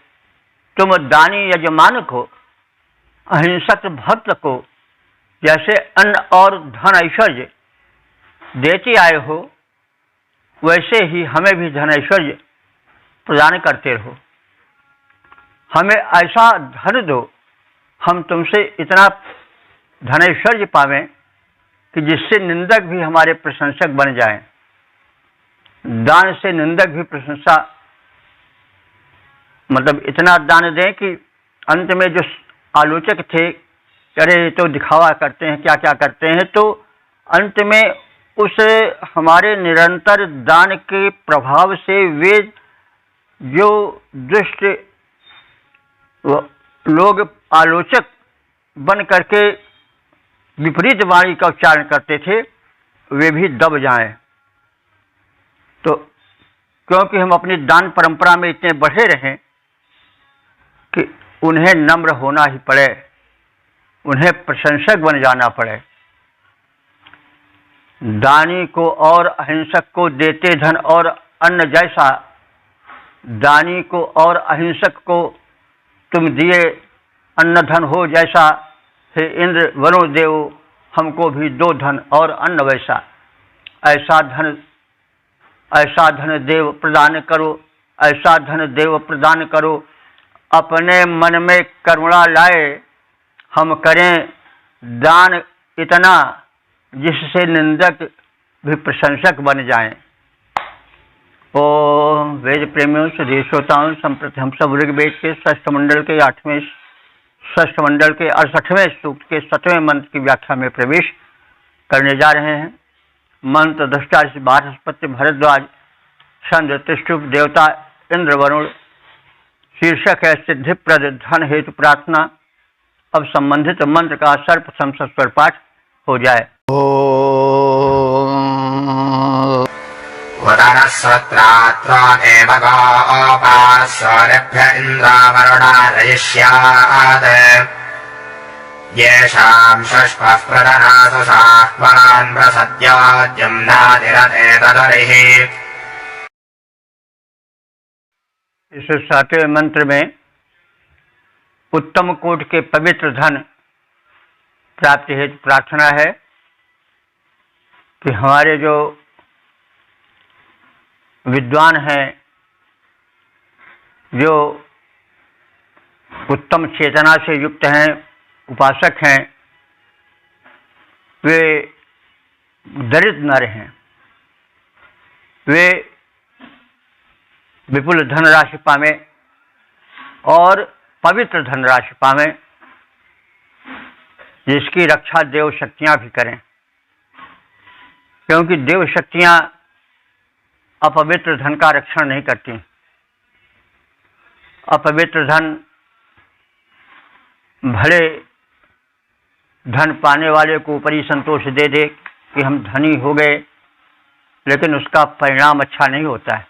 तुम दानी यजमान को, अहिंसक भक्त को जैसे अन्न और धन ऐश्वर्य देते आए हो, वैसे ही हमें भी धन ऐश्वर्य प्रदान करते रहो। हमें ऐसा धन दो, हम तुमसे इतना धन ऐश्वर्य पावें कि जिससे निंदक भी हमारे प्रशंसक बन जाएं। दान से निंदक भी प्रशंसा, मतलब इतना दान दें कि अंत में जो आलोचक थे, अरे तो दिखावा करते हैं, क्या क्या करते हैं, तो अंत में उस हमारे निरंतर दान के प्रभाव से वे जो दुष्ट लोग आलोचक बन करके विपरीत वाणी का उच्चारण करते थे, वे भी दब जाएं। तो क्योंकि हम अपनी दान परंपरा में इतने बढ़े रहें कि उन्हें नम्र होना ही पड़े, उन्हें प्रशंसक बन जाना पड़े। दानी को और अहिंसक को देते धन और अन्न जैसा, दानी को और अहिंसक को तुम दिए अन्न धन हो जैसा, हे इंद्र वरुण देव, हमको भी दो धन और अन्न वैसा। ऐसा धन देव प्रदान करो, ऐसा धन देव प्रदान करो, अपने मन में करुणा लाए, हम करें दान इतना जिससे निंदक भी प्रशंसक बन जाएं। ओम वेद प्रेमियों सभी श्रोताओं, संप्रति हम सब ऋग्वेद के षष्ठ मंडल के 8वें षष्ठ मंडल के 68वें सूक्त के 7वें मंत्र की व्याख्या में प्रवेश करने जा रहे हैं। मंत्र दृष्टा बारहस्पति भरद्वाज चंद्र त्रिष्टुप देवता इंद्र वरुण। शीर्षक है सिद्धिप्रद धन हेतु प्रार्थना। अब संबंधित मंत्र का सर्वप्रथम सस्वर पाठ हो जाए। वदनस्वत्रात्रा देवगोपास्वरेभ्य इन्द्रावरुणारयिष्यात् येषां षष्पः प्रदनासु साह्वान् प्रसद्यो जम्नातिरते तदरिः। इस 7वें मंत्र में उत्तम कोटि के पवित्र धन प्राप्ति हेतु प्रार्थना है कि हमारे जो विद्वान हैं, जो उत्तम चेतना से युक्त हैं, उपासक हैं, वे दरिद्र न रहें, वे विपुल धनराशि पावें और पवित्र धनराशि पावें, जिसकी रक्षा देव शक्तियां भी करें, क्योंकि देव शक्तियां अपवित्र धन का रक्षण नहीं करती। अपवित्र धन भले धन पाने वाले को ऊपरी संतोष दे दे कि हम धनी हो गए, लेकिन उसका परिणाम अच्छा नहीं होता है।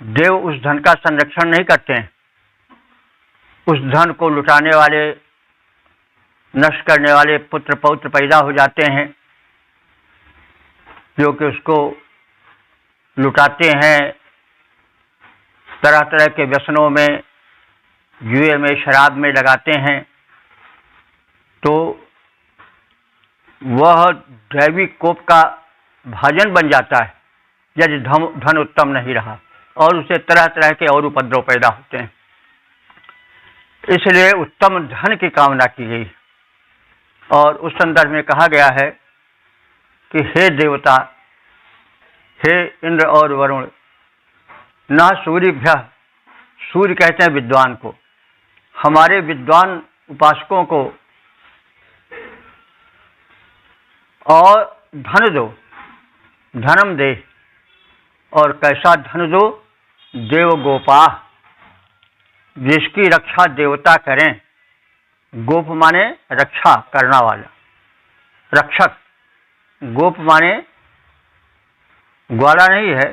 देव उस धन का संरक्षण नहीं करते हैं। उस धन को लुटाने वाले, नष्ट करने वाले पुत्र पौत्र पैदा हो जाते हैं, जो कि उसको लुटाते हैं तरह तरह के व्यसनों में, जुए में, शराब में लगाते हैं। तो वह दैविक कोप का भाजन बन जाता है यदि धन उत्तम नहीं रहा, और उसे तरह तरह के और उपद्रव पैदा होते हैं। इसलिए उत्तम धन की कामना की गई, और उस संदर्भ में कहा गया है कि हे देवता, हे इंद्र और वरुण, न सूर्यभ्य, सूर्य कहते हैं विद्वान को, हमारे विद्वान उपासकों को और धन दो, धनम दे। और कैसा धन दो? देव गोपा, जिसकी रक्षा देवता करें। गोप माने रक्षा करना वाला, रक्षक। गोप माने ग्वाला नहीं है,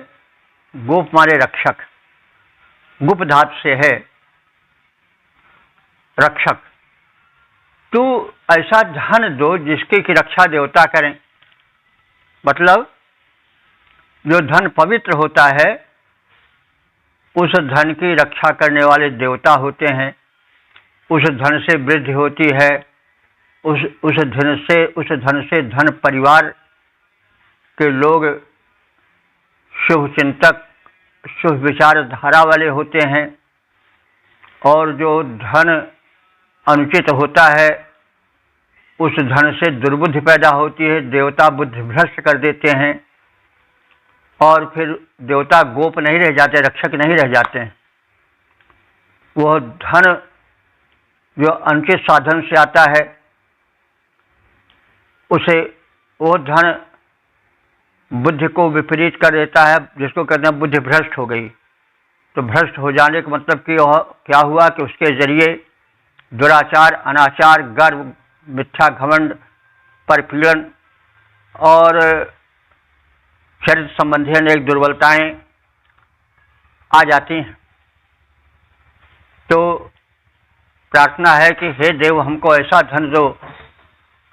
गोप माने रक्षक, गुप धातु से है रक्षक। तो ऐसा धन दो जिसकी की रक्षा देवता करें। मतलब जो धन पवित्र होता है, उस धन की रक्षा करने वाले देवता होते हैं। उस धन से वृद्धि होती है, उस धन से धन परिवार के लोग शुभ चिंतक, शुभ विचारधारा वाले होते हैं। और जो धन अनुचित होता है, उस धन से दुर्बुद्धि पैदा होती है, देवता बुद्धि भ्रष्ट कर देते हैं, और फिर देवता गोप नहीं रह जाते, रक्षक नहीं रह जाते हैं। वह धन जो अनुचित साधन से आता है, उसे वो धन बुद्धि को विपरीत कर देता है, जिसको कहते हैं बुद्धि भ्रष्ट हो गई। तो भ्रष्ट हो जाने का मतलब कि क्या हुआ कि उसके जरिए दुराचार, अनाचार, गर्व, मिथ्या घमंड, परपीड़न और शरीर संबंधी अनेक दुर्बलताएं आ जाती हैं। तो प्रार्थना है कि हे देव, हमको ऐसा धन दो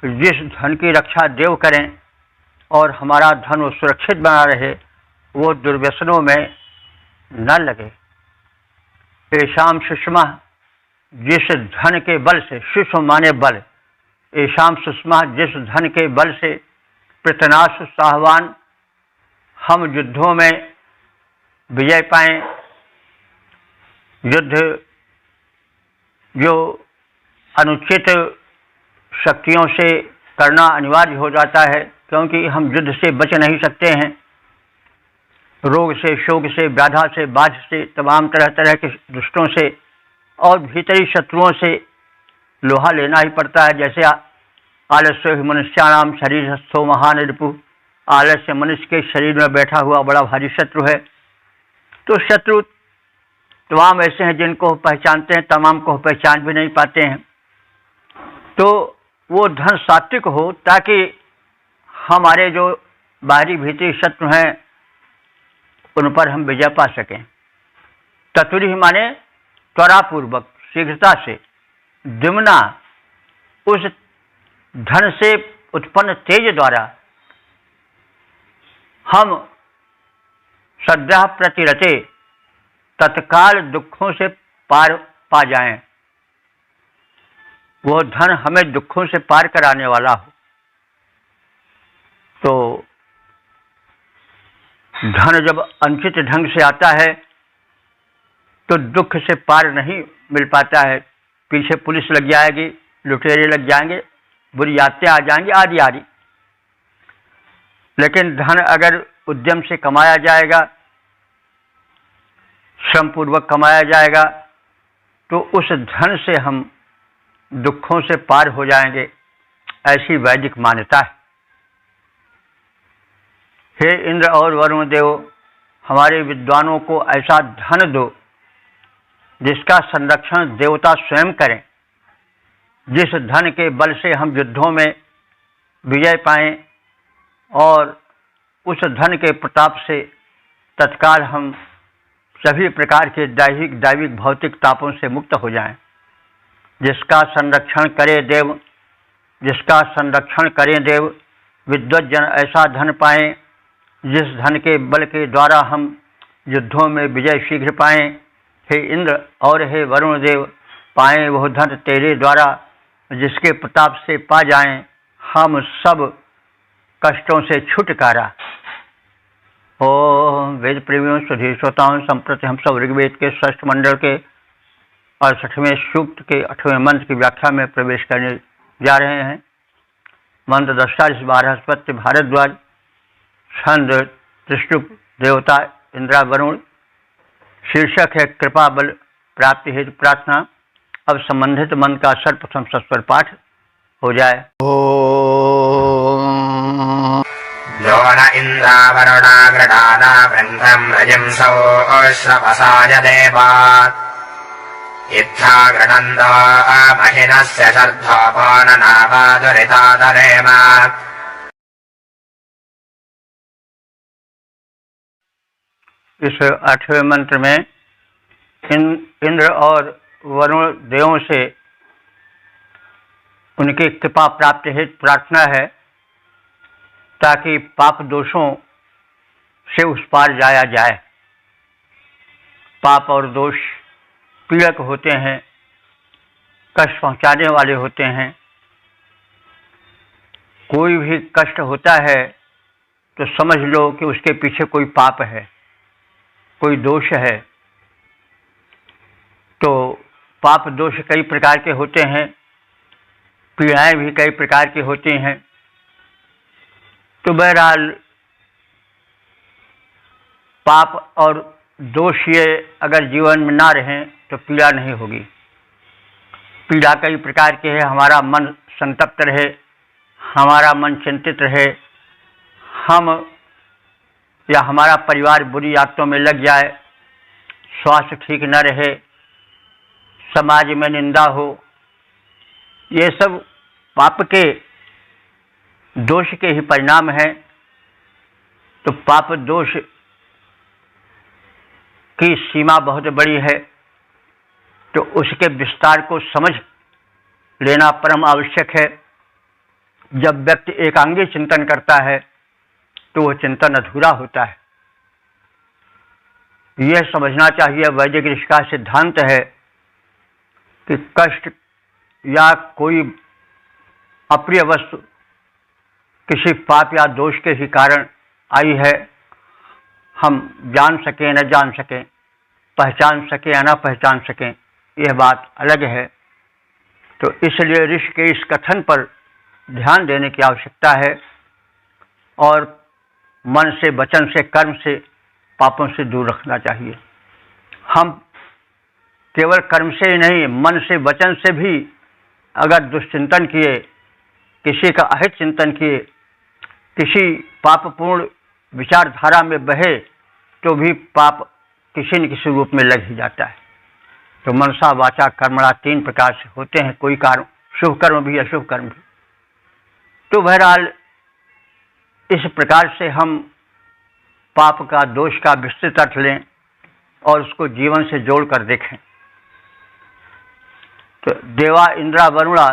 कि जिस धन की रक्षा देव करें और हमारा धन वो सुरक्षित बना रहे, वो दुर्व्यसनों में न लगे। ऐशाम सुषमा, जिस धन के बल से, सुषम माने बल, ऐशाम सुषमा, जिस धन के बल से प्रतनाश साहवान हम युद्धों में विजय पाएं। युद्ध जो अनुचित शक्तियों से करना अनिवार्य हो जाता है, क्योंकि हम युद्ध से बच नहीं सकते हैं। रोग से, शोक से, व्याधा से, बाध से, तमाम तरह तरह के दुष्टों से और भीतरी शत्रुओं से लोहा लेना ही पड़ता है। जैसे आलस्य मनुष्याणाम शरीर स्थो महान रिपु, आलस्य मनुष्य के शरीर में बैठा हुआ बड़ा भारी शत्रु है। तो शत्रु तमाम ऐसे हैं जिनको पहचानते हैं, तमाम को पहचान भी नहीं पाते हैं। तो वो धन सात्विक हो, ताकि हमारे जो बाहरी भीतरी शत्रु हैं उन पर हम विजय पा सकें। ततुरी माने त्वरापूर्वक, शीघ्रता से। द्विमना, उस धन से उत्पन्न तेज द्वारा हम सद्यः प्रतिरते तत्काल दुखों से पार पा जाएं। वो धन हमें दुखों से पार कराने वाला हो। तो धन जब अनुचित ढंग से आता है तो दुख से पार नहीं मिल पाता है। पीछे पुलिस लग जाएगी, लुटेरे लग जाएंगे, बुरी यादें आ जाएंगी, आदि आदि। लेकिन धन अगर उद्यम से कमाया जाएगा, श्रम पूर्वक कमाया जाएगा, तो उस धन से हम दुखों से पार हो जाएंगे, ऐसी वैदिक मान्यता है। हे इंद्र और वरुण देव, हमारे विद्वानों को ऐसा धन दो जिसका संरक्षण देवता स्वयं करें, जिस धन के बल से हम युद्धों में विजय पाएं और उस धन के प्रताप से तत्काल हम सभी प्रकार के दैविक भौतिक तापों से मुक्त हो जाएं। जिसका संरक्षण करें देव, विद्वत जन ऐसा धन पाएं जिस धन के बल के द्वारा हम युद्धों में विजय शीघ्र पाएं। हे इंद्र और हे वरुण देव, पाएं वह धन तेरे द्वारा जिसके प्रताप से पा जाएं हम सब कष्टों से छुटकारा। ओम वेद प्रेमियों सुधी श्रोताओं, संप्रति हम सब ऋग्वेद के षष्ठ मंडल के 68वें सूक्त के 8वें मंत्र की व्याख्या में प्रवेश करने जा रहे हैं। मंत्र दृष्टा 12 बृहस्पति भारद्वाज, छंद त्रिष्टुप, देवता इंद्रा वरुण। शीर्षक है कृपा बल प्राप्ति हेतु प्रार्थना। अब संबंधित मंत्र का सर्वप्रथम सस्वर पाठ हो जाए। यो न इन्द्रावरुणाग्रडाना वृन्दम् रजिंसो श्रवसाय देवात् इत्था गृणन्तो महिनस्य शर्धोपाननावादुरितादरेम। इस 8वें मंत्र में इंद्र और वरुण देवों से उनकी कृपा प्राप्ति हेतु प्रार्थना है, ताकि पाप दोषों से उस पार जाया जाए। पाप और दोष पीड़क होते हैं, कष्ट पहुंचाने वाले होते हैं। कोई भी कष्ट होता है तो समझ लो कि उसके पीछे कोई पाप है, कोई दोष है। तो पाप दोष कई प्रकार के होते हैं, पीड़ाएं भी कई प्रकार की होती हैं। तो बहरहाल पाप और दोष ये अगर जीवन में ना रहें तो पीड़ा नहीं होगी। पीड़ा कई प्रकार की है, हमारा मन संतप्त रहे, हमारा मन चिंतित रहे, हम या हमारा परिवार बुरी आदतों में लग जाए, स्वास्थ्य ठीक न रहे, समाज में निंदा हो, ये सब पाप के दोष के ही परिणाम है। तो पाप दोष की सीमा बहुत बड़ी है, तो उसके विस्तार को समझ लेना परम आवश्यक है। जब व्यक्ति एकांगी चिंतन करता है तो वह चिंतन अधूरा होता है। यह समझना चाहिए, वैदिक ऋषि का सिद्धांत है कि कष्ट या कोई अप्रिय वस्तु किसी पाप या दोष के ही कारण आई है, हम जान सकें न जान सकें, पहचान सकें या न पहचान सकें, यह बात अलग है। तो इसलिए ऋषि के इस कथन पर ध्यान देने की आवश्यकता है और मन से, वचन से, कर्म से पापों से दूर रखना चाहिए। हम केवल कर्म से ही नहीं, मन से, वचन से भी अगर दुष्चिंतन किए, किसी का अहित चिंतन किए, किसी पापपूर्ण विचारधारा में बहे, तो भी पाप किसी न किसी रूप में लग ही जाता है। तो मनसा वाचा कर्मणा 3 प्रकार से होते हैं, कोई कर्म, शुभ कर्म भी, अशुभ कर्म भी। तो बहरहाल इस प्रकार से हम पाप का, दोष का विस्तृत अर्थ लें और उसको जीवन से जोड़ कर देखें। तो देवा इंद्रा वरुणा,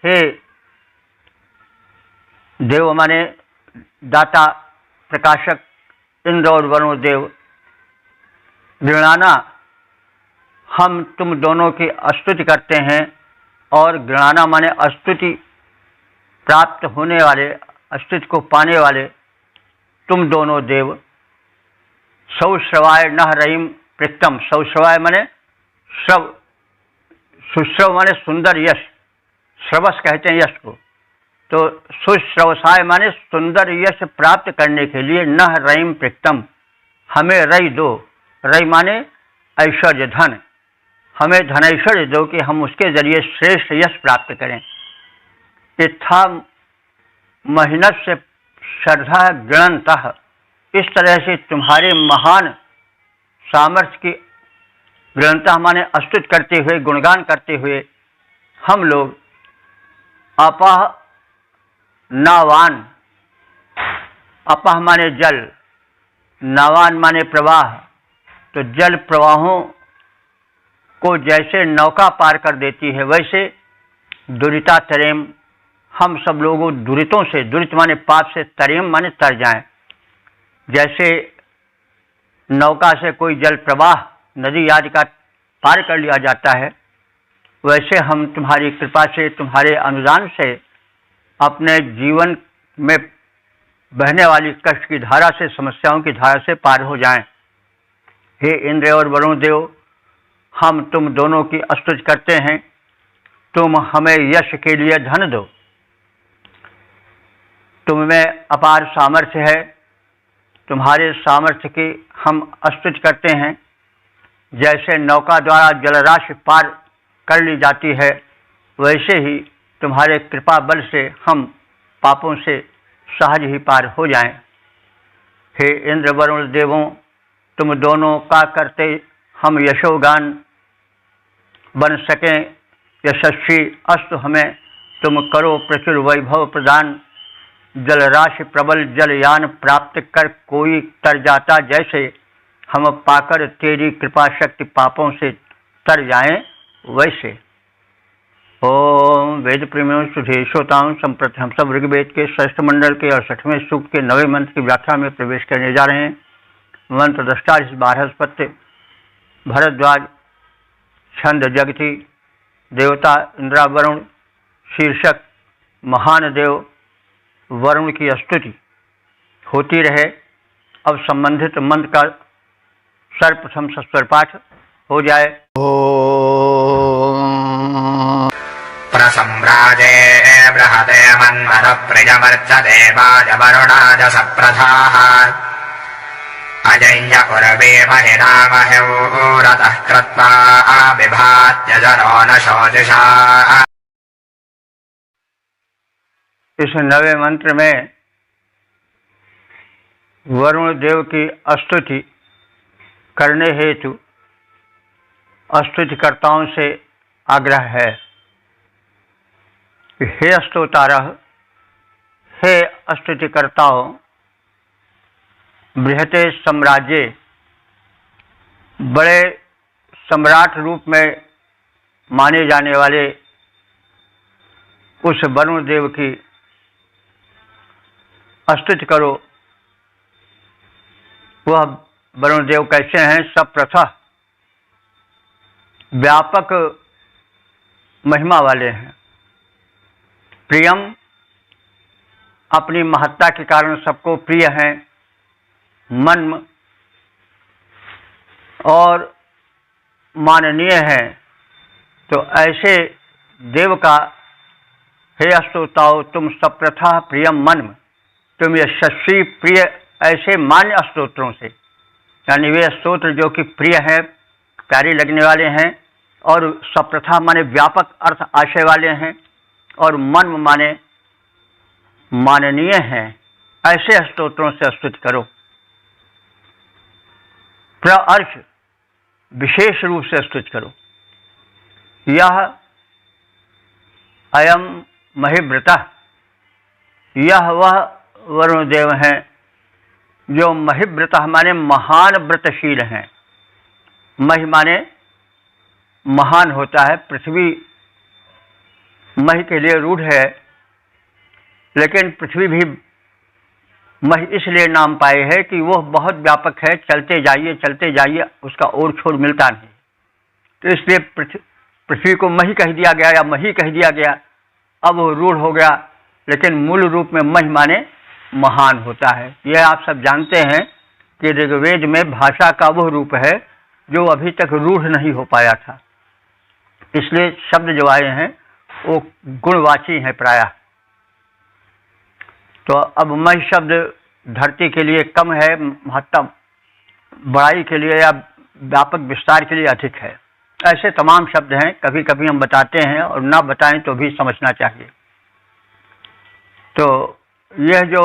हे देव माने दाता, प्रकाशक, इंद्र और वरुण देव, गृणाना, हम तुम दोनों की स्तुति करते हैं। और गृणाना माने स्तुति प्राप्त होने वाले, स्तुति को पाने वाले तुम दोनों देव। सौश्रवाय नह रहीम प्रीतम, सौश्रवाय माने श्रव, सुश्रव माने सुंदर यश, श्रवस कहते हैं यश को। तो सुश्रवसाय माने सुंदर यश प्राप्त करने के लिए नह रहीम प्रीतम, हमें रई दो। रई माने ऐश्वर्य, धन, हमें धनैश्वर्य दो कि हम उसके जरिए श्रेष्ठ यश प्राप्त करें। इत्था मेहनत से श्रद्धा गणनतः, इस तरह से तुम्हारे महान सामर्थ्य की गणनता माने स्तुति करते हुए, गुणगान करते हुए हम लोग अपह नावान, अपह माने जल, नावान माने प्रवाह, तो जल प्रवाहों को जैसे नौका पार कर देती है वैसे दुरिता तरेम, हम सब लोगों दुरितों से, दुरित माने पाप से, तरेम माने तर जाएं। जैसे नौका से कोई जल प्रवाह नदी आदि का पार कर लिया जाता है, वैसे हम तुम्हारी कृपा से, तुम्हारे अनुदान से अपने जीवन में बहने वाली कष्ट की धारा से, समस्याओं की धारा से पार हो जाएं। हे इंद्र और वरुण देव, हम तुम दोनों की स्तुति करते हैं। तुम हमें यश के लिए धन दो, तुम में अपार सामर्थ्य है, तुम्हारे सामर्थ्य की हम स्तुति करते हैं। जैसे नौका द्वारा जलराशि पार कर ली जाती है, वैसे ही तुम्हारे कृपा बल से हम पापों से सहज ही पार हो जाएं। हे इंद्र वरुण देवों, तुम दोनों का करते हम यशोगान बन सकें यशस्वी, अस्तु हमें तुम करो प्रचुर वैभव प्रदान। जलराशि प्रबल जलयान प्राप्त कर कोई तर जाता, जैसे हम पाकर तेरी कृपा शक्ति पापों से तर जाएं वैसे। ओम वेद प्रेमियों सुधेशोताओं, संप्रति हम सब ऋग्वेद के षष्ठ मंडल के 68वें सूक्त के 9वें मंत्र की व्याख्या में प्रवेश करने जा रहे हैं। मंत्र दृष्टा 12 पत्ते, भरद्वाज, छंद जगती, देवता इंद्रा वरुण, शीर्षक महान देव वरुण की स्तुति होती रहे। अब संबंधित मंत्र का सर्वप्रथम सस्वर पाठ हो जाए। प्रसम्राजे बृहते मन्मथ प्रियमर्चते वाजवरुणाज सप्रथाः अजञ्ज उर्वे महिनामहेरतः कृत्वा विभात्य जरो न शोचिषा। इस 9वें मंत्र में वरुण देव की स्तुति करने हेतु स्तुतिकर्ताओं से आग्रह है। हे स्तोतारः, हे स्तुतिकर्ताओं, बृहते सम्राज्य, बड़े सम्राट रूप में माने जाने वाले उस वरुण देव की स्तुति करो। वह वरुण देव कैसे हैं? सप्रथः व्यापक महिमा वाले हैं। प्रियम, अपनी महत्ता के कारण सबको प्रिय हैं। मन और माननीय हैं। तो ऐसे देव का हे स्तोताओ, तुम सप्रथः प्रियम मन, तुम यशस्वी प्रिय ऐसे मान्य स्तोत्रों से, यानी वे स्तोत्र जो कि प्रिय हैं, प्यारे लगने वाले हैं, और सप्रथा माने व्यापक अर्थ आशय वाले हैं, और मन माने माननीय हैं, ऐसे स्तोत्रों से स्तुति करो। प्रअर्च, विशेष रूप से स्तुति करो। यह अयम महिव्रतः, यह वह वरुण देव हैं जो महिव्रतः माने महान व्रतशील हैं। महि माने महान होता है। पृथ्वी महि के लिए रूढ़ है, लेकिन पृथ्वी भी महि इसलिए नाम पाए है कि वह बहुत व्यापक है। चलते जाइए उसका और छोर मिलता नहीं, तो इसलिए पृथ्वी को महि कह दिया गया या मही कह दिया गया। अब वो रूढ़ हो गया, लेकिन मूल रूप में महि माने महान होता है। यह आप सब जानते हैं कि ऋग्वेद में भाषा का वह रूप है जो अभी तक रूढ़ नहीं हो पाया था। इसलिए शब्द जो आए हैं वो गुणवाची हैं प्रायः। तो अब महि शब्द धरती के लिए कम है, महत्ता बड़ाई के लिए या व्यापक विस्तार के लिए अधिक है। ऐसे तमाम शब्द हैं, कभी कभी हम बताते हैं और ना बताएं तो भी समझना चाहिए। तो यह जो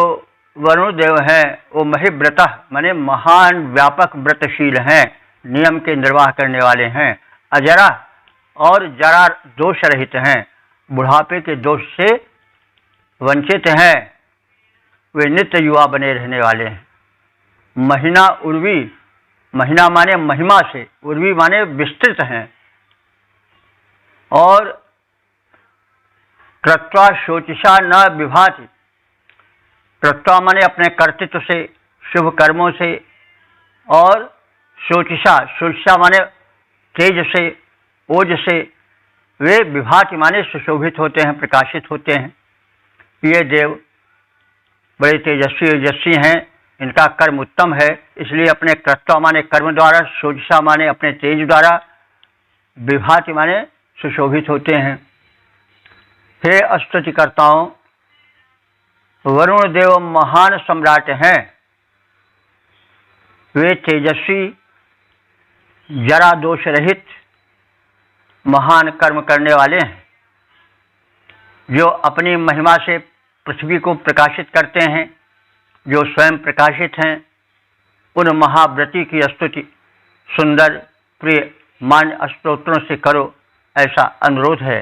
वरुण देव हैं वो महिव्रत माने महान व्यापक व्रतशील हैं, नियम के निर्वाह करने वाले हैं, अजरा और जरा दोष रहित हैं, बुढ़ापे के दोष से वंचित हैं, वे नित्य युवा बने रहने वाले हैं। महीना उर्वी, महीना माने महिमा से, उर्वी माने विस्तृत हैं, और कृत्वा शोचिषा न विभाति, कृत्वा माने अपने कर्तृत्व से, शुभ कर्मों से, और शोचिषा, शोचिषा माने तेज से, ओज से, वे विभाति माने सुशोभित होते हैं, प्रकाशित होते हैं। ये देव बड़े तेजस्वी ओजस्वी हैं, इनका कर्म उत्तम है, इसलिए अपने कर्तव्य माने कर्म द्वारा, शोचिषा माने अपने तेज द्वारा, विभाति माने सुशोभित होते हैं। हे स्तुतिकर्ताओं, वरुण देव महान सम्राट हैं, वे तेजस्वी, जरा दोष रहित, महान कर्म करने वाले हैं, जो अपनी महिमा से पृथ्वी को प्रकाशित करते हैं, जो स्वयं प्रकाशित हैं। उन महाव्रती की स्तुति सुंदर प्रिय मान्य स्तोत्रों से करो, ऐसा अनुरोध है।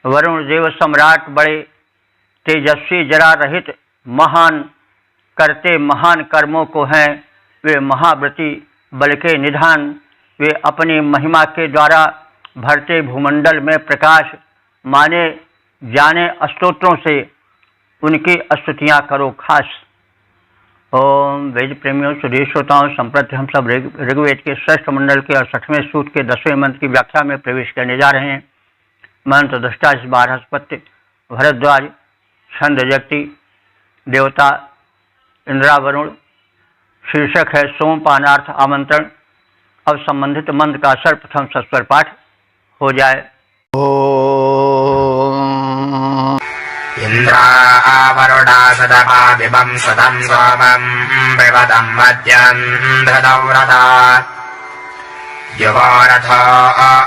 वरुण देव सम्राट बड़े तेजस्वी, जरा रहित, महान करते महान कर्मों को हैं, वे महाव्रती, बल के निधान, वे अपनी महिमा के द्वारा भरते भूमंडल में प्रकाश माने जाने स्तोत्रों से उनकी स्तुतियाँ करो खास। ओम वेद प्रेमियों, सुधीर श्रोताओं, संप्रति हम सब ऋग्वेद के षष्ठ मंडल के 68वें सूक्त के 10वें मंत्र की व्याख्या में प्रवेश करने जा रहे हैं। मंत्र दृष्टा इस बार बृहस्पति, भरद्वाज, छंद जगति, देवता इंद्रा वरुण, शीर्षक है सोमपानार्थ आमंत्रण। अब संबंधित मंत्र का सर्वप्रथम सस्वर पाठ हो जाए। इन्द्रावरुणा सदपा विभं सुतं सोमं विवदं मद्यं धृतव्रता युवोरथो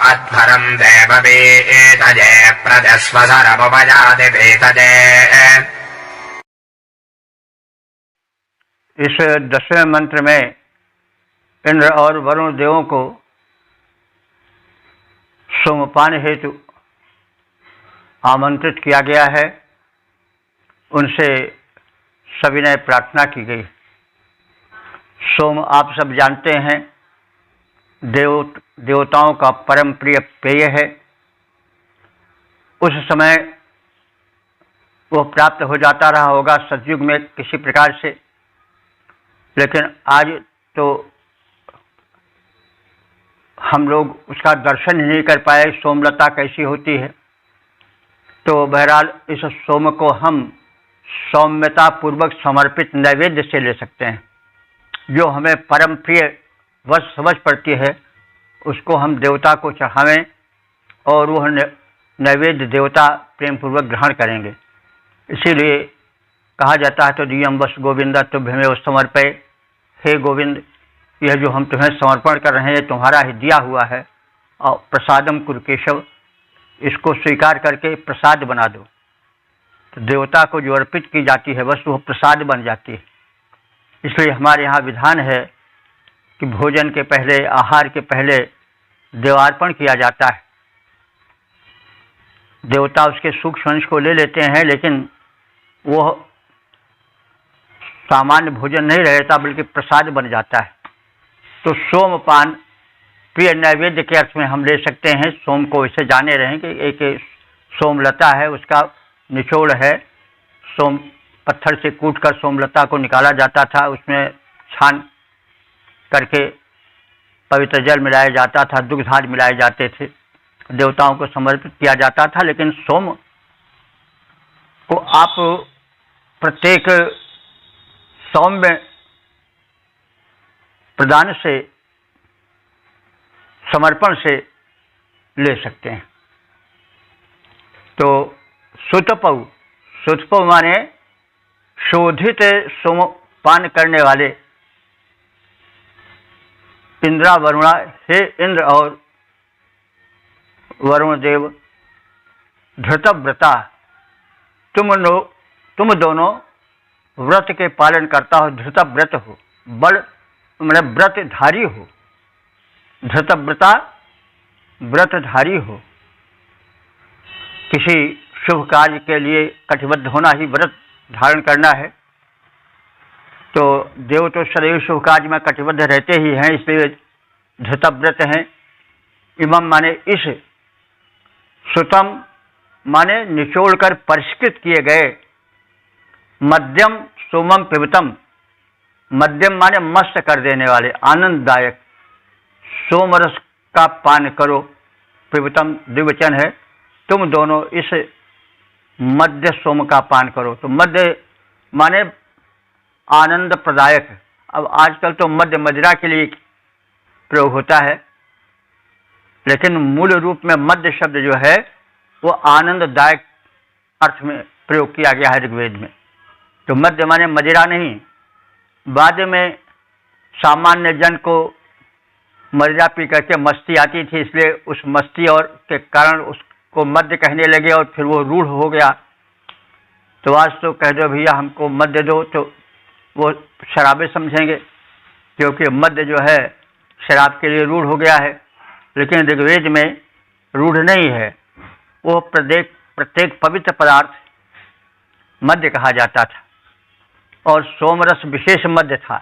अध्वरं देववीतजे प्रजस्वसरमुपजाति वेतजे। इस 10वें मंत्र में इंद्र और वरुण देवों को सोमपान हेतु आमंत्रित किया गया है, उनसे सविनय प्रार्थना की गई। सोम आप सब जानते हैं देवताओं का परम प्रिय पेय है। उस समय वो प्राप्त हो जाता रहा होगा सतयुग में किसी प्रकार से, लेकिन आज तो हम लोग उसका दर्शन ही नहीं कर पाए, सोमलता कैसी होती है। तो बहरहाल इस सोम को हम सौम्यता पूर्वक समर्पित नैवेद्य से ले सकते हैं। जो हमें परम प्रिय वस्तु समझ पड़ती है उसको हम देवता को चढ़ावें और वह नैवेद्य देवता प्रेम पूर्वक ग्रहण करेंगे। इसीलिए कहा जाता है तो दियम वस गोविंदा तुभ्यमेव समर्पय, हे गोविंद यह जो हम तुम्हें समर्पण कर रहे हैं तुम्हारा ही दिया हुआ है, और प्रसादम कुरु केशव, इसको स्वीकार करके प्रसाद बना दो। तो देवता को जो अर्पित की जाती है वस्तु वो प्रसाद बन जाती है। इसलिए हमारे यहाँ विधान है कि भोजन के पहले, आहार के पहले देवार्पण किया जाता है। देवता उसके सूक्ष्म अंश को ले लेते हैं, लेकिन वो सामान्य भोजन नहीं रहता बल्कि प्रसाद बन जाता है। तो सोमपान प्रिय नैवेद्य के अर्थ में हम ले सकते हैं। सोम को इसे जाने रहें कि एक सोमलता है, उसका निचोड़ है, सोम पत्थर से कूटकर सोमलता को निकाला जाता था, उसमें छान करके पवित्र जल मिलाया जाता था, दुग्धादि मिलाए जाते थे, देवताओं को समर्पित किया जाता था। लेकिन सोम को आप प्रत्येक सौम्य प्रदान से, समर्पण से ले सकते हैं। तो सुतपौ, सुतपौ माने शोधित सोमपान करने वाले। इंद्रा वरुणा, हे इंद्र और वरुण देव धृतव्रता, तुम दोनों व्रत के पालन करता हो, धृतव्रत हो, बल मतलब व्रतधारी हो, धृतव्रता व्रतधारी हो। किसी शुभ कार्य के लिए कटिबद्ध होना ही व्रत धारण करना है। तो देव तो सदैव शुभ कार्य में कटिबद्ध रहते ही हैं, इसलिए धृतव्रत हैं। इमम माने इस, सुतम माने निचोड़ कर परिष्कृत किए गए, मध्यम सोमम पिबतम, मध्यम माने मस्त कर देने वाले, आनंददायक, सोमरस का पान करो, पिबतम द्विवचन है, तुम दोनों इस मध्य सोम का पान करो। तो मध्य माने आनंद प्रदायक। अब आजकल तो मध्य मदिरा के लिए प्रयोग होता है, लेकिन मूल रूप में मध्य शब्द जो है वो आनंददायक अर्थ में प्रयोग किया गया है ऋग्वेद में। तो मध्य माने मदिरा नहीं। बाद में सामान्य जन को मदिरा पी करके मस्ती आती थी, इसलिए उस मस्ती और के कारण उसको मध्य कहने लगे और फिर वो रूढ़ हो गया। तो आज तो कह दो भैया हमको मध्य दो, तो वो शराबे समझेंगे, क्योंकि मध्य जो है शराब के लिए रूढ़ हो गया है। लेकिन ऋग्वेद में रूढ़ नहीं है, वो प्रत्येक पवित्र पदार्थ मध्य कहा जाता था, और सोमरस विशेष मध्य था,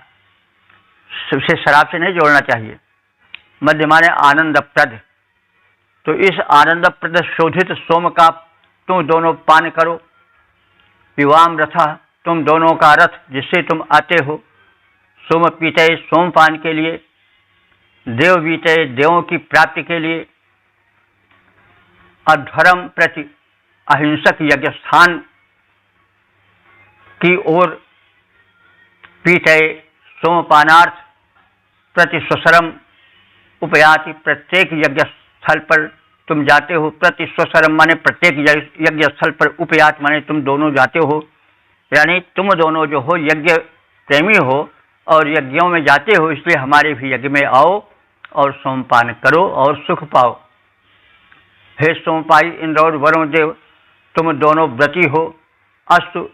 सबसे शराब से नहीं जोड़ना चाहिए। मध्य माने आनंदप्रद। तो इस आनंदप्रद शोधित सोम का तुम दोनों पान करो। विवाम रथा, तुम दोनों का रथ जिससे तुम आते हो। सोम पीते, सोमपान के लिए। देव बीते, देवों की प्राप्ति के लिए। अधर्म प्रति, अहिंसक यज्ञ स्थान की ओर। पीते, सोमपानार्थ प्रति स्वसरम उपयाति, प्रत्येक यज्ञ स्थल पर तुम जाते हो। प्रति स्वसरम माने प्रत्येक यज्ञ स्थल पर, उपयात माने तुम दोनों जाते हो, यानी तुम दोनों जो हो यज्ञ प्रेमी हो और यज्ञों में जाते हो, इसलिए हमारे भी यज्ञ में आओ और सोमपान करो और सुख पाओ। हे सोमपाई इंद्र और वरुण देव, तुम दोनों व्रती हो। अस्तु,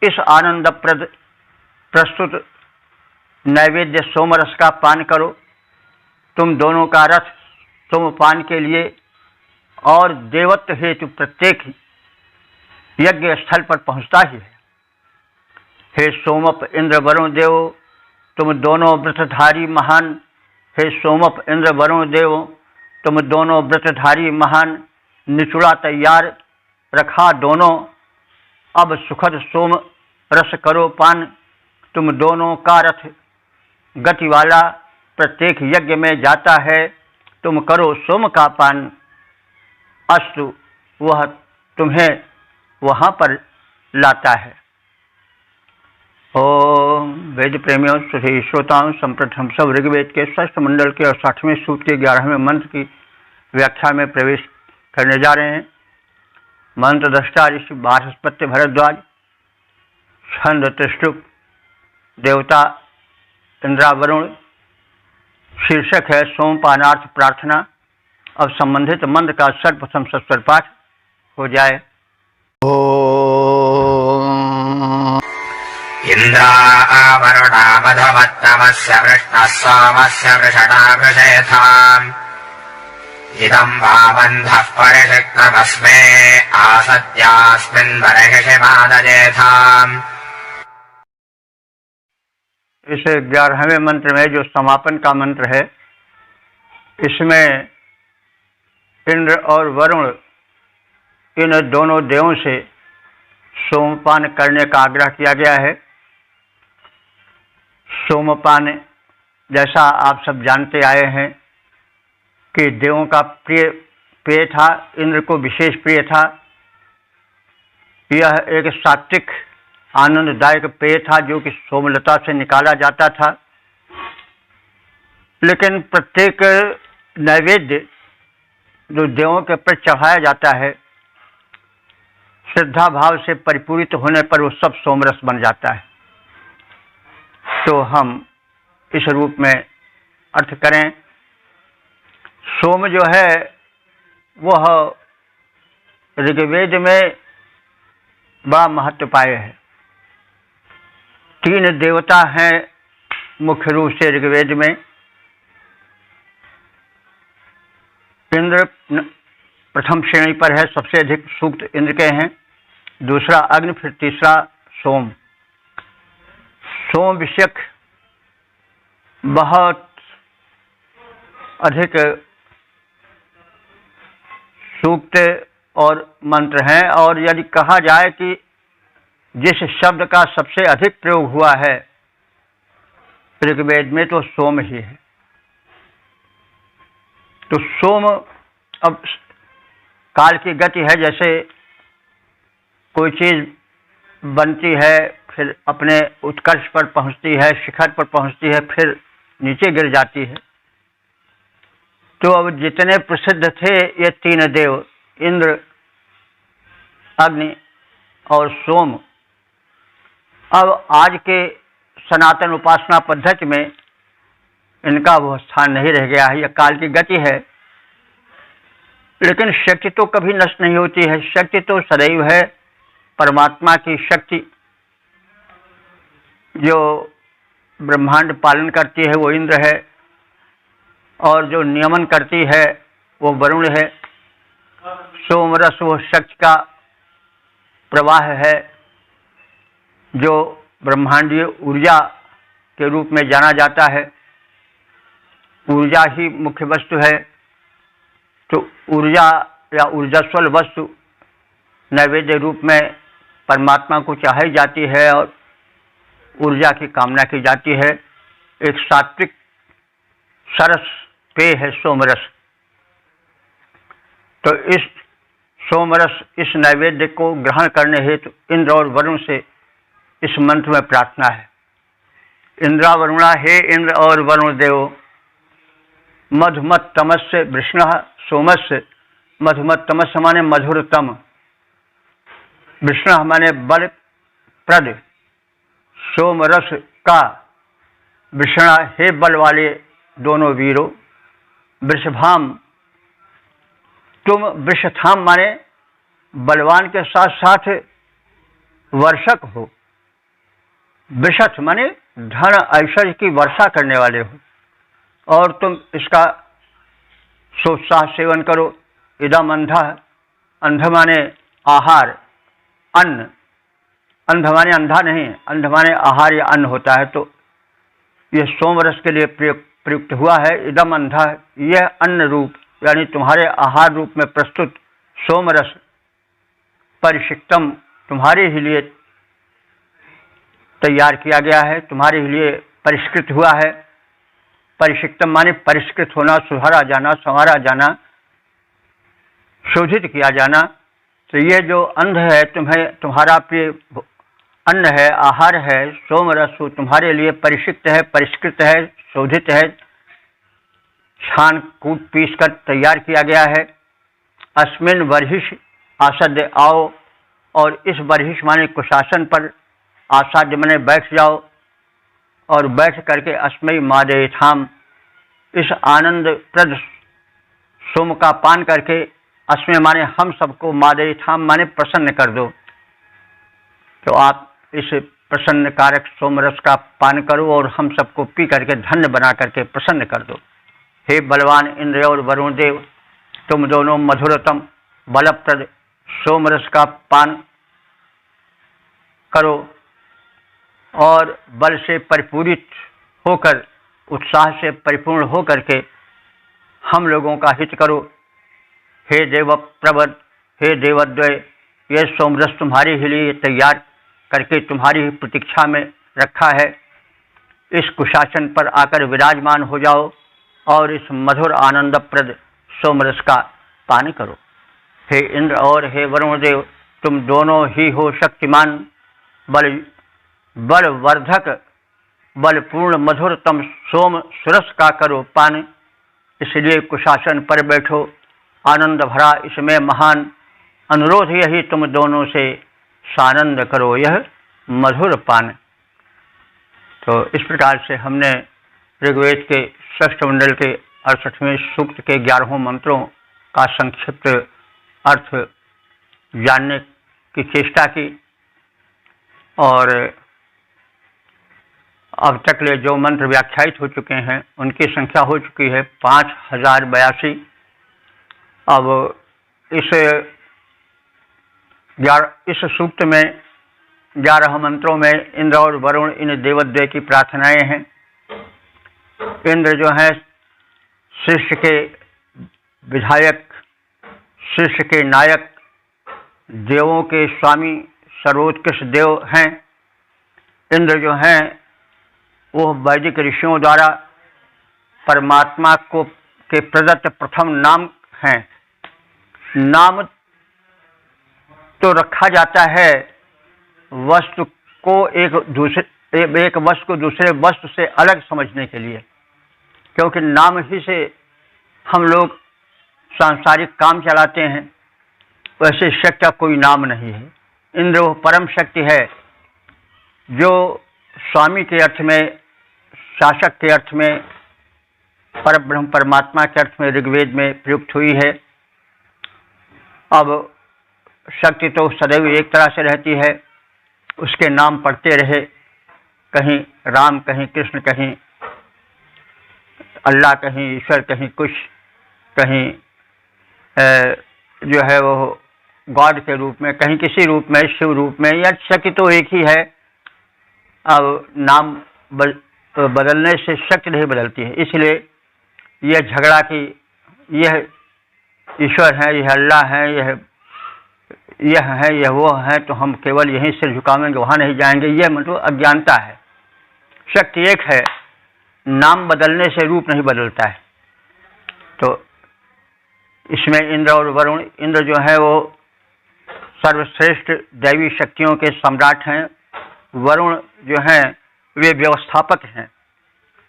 इस आनंदप्रद प्रस्तुत नैवेद्य सोमरस का पान करो। तुम दोनों का रथ सोमपान के लिए और देवत्व हेतु प्रत्येक यज्ञ स्थल पर पहुंचता ही है। हे सोमप इंद्र वरुण देव, तुम दोनों व्रतधारी महान। हे सोमप इंद्र वरुण देव, तुम दोनों व्रतधारी महान। निचुड़ा तैयार रखा दोनों, अब सुखद सोम रस करो पान। तुम दोनों का रथ गति वाला प्रत्येक यज्ञ में जाता है, तुम करो सोम का पान। अस्तु, वह तुम्हें वहां पर लाता है। ओम वेद प्रेमियों सभी श्रोताओं, संप्रति हम सब ऋग्वेद के षष्ठ मंडल के 68वें सूक्त के 11वें मंत्र की व्याख्या में प्रवेश करने जा रहे हैं। मंत्र दृष्टा ऋषि बृहस्पति भरद्वाज, छंद त्रिष्टुप, देवता इंद्रा वरुण। शीर्षक है सोमपानार्थ प्रार्थना। अब संबंधित मंत्र का सर्वप्रथम सस्वर पाठ हो जाए। ओम इन्द्रावरुणा मधुमत्तमस्य वृष्णः सोमस्य वृषणा वृषेथाम् इदम् वामन्धः परिषिक्तमस्मे आसत्यास्मिन् बर्हिषि मादजेथाम्। इस 11वें मंत्र में जो समापन का मंत्र है, इसमें इंद्र और वरुण इन दोनों देवों से सोमपान करने का आग्रह किया गया है। सोमपान जैसा आप सब जानते आए हैं कि देवों का प्रिय पेय था, इंद्र को विशेष प्रिय था। यह एक सात्विक आनंददायक पेय था जो कि सोमलता से निकाला जाता था। लेकिन प्रत्येक नैवेद्य जो देवों के पर चढ़ाया जाता है, श्रद्धा भाव से परिपूरित होने पर वो सब सोमरस बन जाता है। तो हम इस रूप में अर्थ करें। सोम जो है वह ऋग्वेद में बड़ा महत्व पाए है। 3 देवता हैं मुख्य रूप से ऋग्वेद में। इंद्र प्रथम श्रेणी पर है, सबसे अधिक सूक्त इंद्र के हैं, दूसरा अग्नि, फिर तीसरा सोम। सोम विषयक बहुत अधिक सूक्त और मंत्र हैं, और यदि कहा जाए कि जिस शब्द का सबसे अधिक प्रयोग हुआ है ऋग्वेद में तो सोम ही है। तो सोम अब काल की गति है, जैसे कोई चीज बनती है, फिर अपने उत्कर्ष पर पहुंचती है, शिखर पर पहुंचती है, फिर नीचे गिर जाती है। तो अब जितने प्रसिद्ध थे ये 3 देव, इंद्र, अग्नि और सोम, अब आज के सनातन उपासना पद्धति में इनका वो स्थान नहीं रह गया है। यह काल की गति है, लेकिन शक्ति तो कभी नष्ट नहीं होती है। शक्ति तो सदैव है। परमात्मा की शक्ति जो ब्रह्मांड पालन करती है वो इंद्र है, और जो नियमन करती है वो वरुण है। सोमरस वो शक्ति का प्रवाह है जो ब्रह्मांडीय ऊर्जा के रूप में जाना जाता है। ऊर्जा ही मुख्य वस्तु है, तो ऊर्जा या ऊर्जास्वल वस्तु नैवेद्य रूप में परमात्मा को चाही जाती है और ऊर्जा की कामना की जाती है। एक सात्विक सरस पेय है सोमरस। तो इस सोमरस, इस नैवेद्य को ग्रहण करने हेतु इंद्र और वरुण से इस मंत्र में प्रार्थना है। इंद्रा वरुणा, हे इंद्र और वरुण देव, मधुमत तमस्य वृष्ण सोमस्य। मधुमत तमस्य माने मधुरतम, वृष्ण माने बल प्रद, सोमरस का वृषणा, हे बल वाले दोनों वीरों। वृषभाम, तुम वृषथाम माने बलवान के साथ साथ वर्षक हो। वृषथ माने धन ऐश्वर्य की वर्षा करने वाले हो, और तुम इसका सोत्साह सेवन करो। इदम अंधा, अंध माने आहार, अन्न। अंध माने अंधा नहीं, अंध माने आहार या अन्न होता है। तो यह सोमरस के लिए प्रयुक्त हुआ है। इदम अंधा, यह अन्न रूप यानी तुम्हारे आहार रूप में प्रस्तुत सोमरस परिशिक्तम तुम्हारे ही लिए तैयार किया गया है, तुम्हारे लिए परिष्कृत हुआ है। परिशिक्तम माने परिष्कृत होना, सुधारा जाना, संवारा जाना, शोधित किया जाना। तो यह जो अंध है, तुम्हारा प्रिय अन्न है, आहार है, सोमरस तुम्हारे लिए परिशिक्त है, परिष्कृत है, शोधित है, छान कूट पीस कर तैयार किया गया है। अस्मिन बर्हिष आसद्य आओ, और इस बर्हिष माने कुशासन पर, आसाध्य माने बैठ जाओ, और बैठ करके अस्मय मादे थाम, इस आनंद प्रद सोम का पान करके, अस्मय माने हम सबको, मादे थाम माने प्रसन्न कर दो। तो आप इस प्रसन्न कारक सोमरस का पान करो और हम सबको पी करके धन्य बना करके प्रसन्न कर दो। हे बलवान इंद्र और वरुण देव, तुम दोनों मधुरतम बलप्रद सोमरस का पान करो और बल से परिपूरित होकर, उत्साह से परिपूर्ण होकर के हम लोगों का हित करो। हे देव प्रवद, हे देवद्वय, ये सोमरस तुम्हारे ही लिए तैयार करके तुम्हारी ही प्रतीक्षा में रखा है। इस कुशासन पर आकर विराजमान हो जाओ और इस मधुर आनंदप्रद सोमरस का पान करो। हे इंद्र और हे वरुण देव, तुम दोनों ही हो शक्तिमान, बलवर्धक, बलपूर्ण मधुरतम सोम सुरस का करो पान। इसलिए कुशासन पर बैठो, आनंद भरा इसमें महान, अनुरोध यही तुम दोनों से सानंद करो यह मधुर पान। तो इस प्रकार से हमने ऋग्वेद के षष्ठ मंडल के 68वें सूक्त के 11 मंत्रों का संक्षिप्त अर्थ जानने की चेष्टा की और अब तक ले जो मंत्र व्याख्यायित हो चुके हैं उनकी संख्या हो चुकी है 5082। अब इस सूक्त में 11 मंत्रों में इंद्र और वरुण इन देवद्वय की प्रार्थनाएं हैं। इंद्र जो है सृष्टि के विधायक, सृष्टि के नायक, देवों के स्वामी, सर्वोत्कृष्ट देव हैं। इंद्र जो हैं वो वैदिक ऋषियों द्वारा परमात्मा के प्रदत्त प्रथम नाम हैं। नाम तो रखा जाता है वस्तु को एक वस्तु को दूसरे वस्तु से अलग समझने के लिए, क्योंकि नाम ही से हम लोग सांसारिक काम चलाते हैं। वैसे शक्ति का कोई नाम नहीं है। इंद्र वो परम शक्ति है जो स्वामी के अर्थ में, शासक के अर्थ में, परब्रह्म परमात्मा के अर्थ में ऋग्वेद में प्रयुक्त हुई है। अब शक्ति तो सदैव एक तरह से रहती है, उसके नाम पढ़ते रहे, कहीं राम, कहीं कृष्ण, कहीं अल्लाह, कहीं ईश्वर, कहीं कुछ, कहीं जो है वो गॉड के रूप में, कहीं किसी रूप में, शिव रूप में, या शक्ति तो एक ही है। अब नाम बदलने से शक्ति नहीं बदलती है। इसलिए यह झगड़ा कि यह ईश्वर है, यह अल्लाह है, यह है, यह वो है, तो हम केवल यहीं सिर झुकावेंगे, वहाँ नहीं जाएंगे, यह मतलब अज्ञानता है। शक्ति एक है, नाम बदलने से रूप नहीं बदलता है। तो इसमें इंद्र और वरुण, इंद्र जो है वो सर्वश्रेष्ठ दैवी शक्तियों के सम्राट हैं। वरुण जो हैं वे व्यवस्थापक हैं,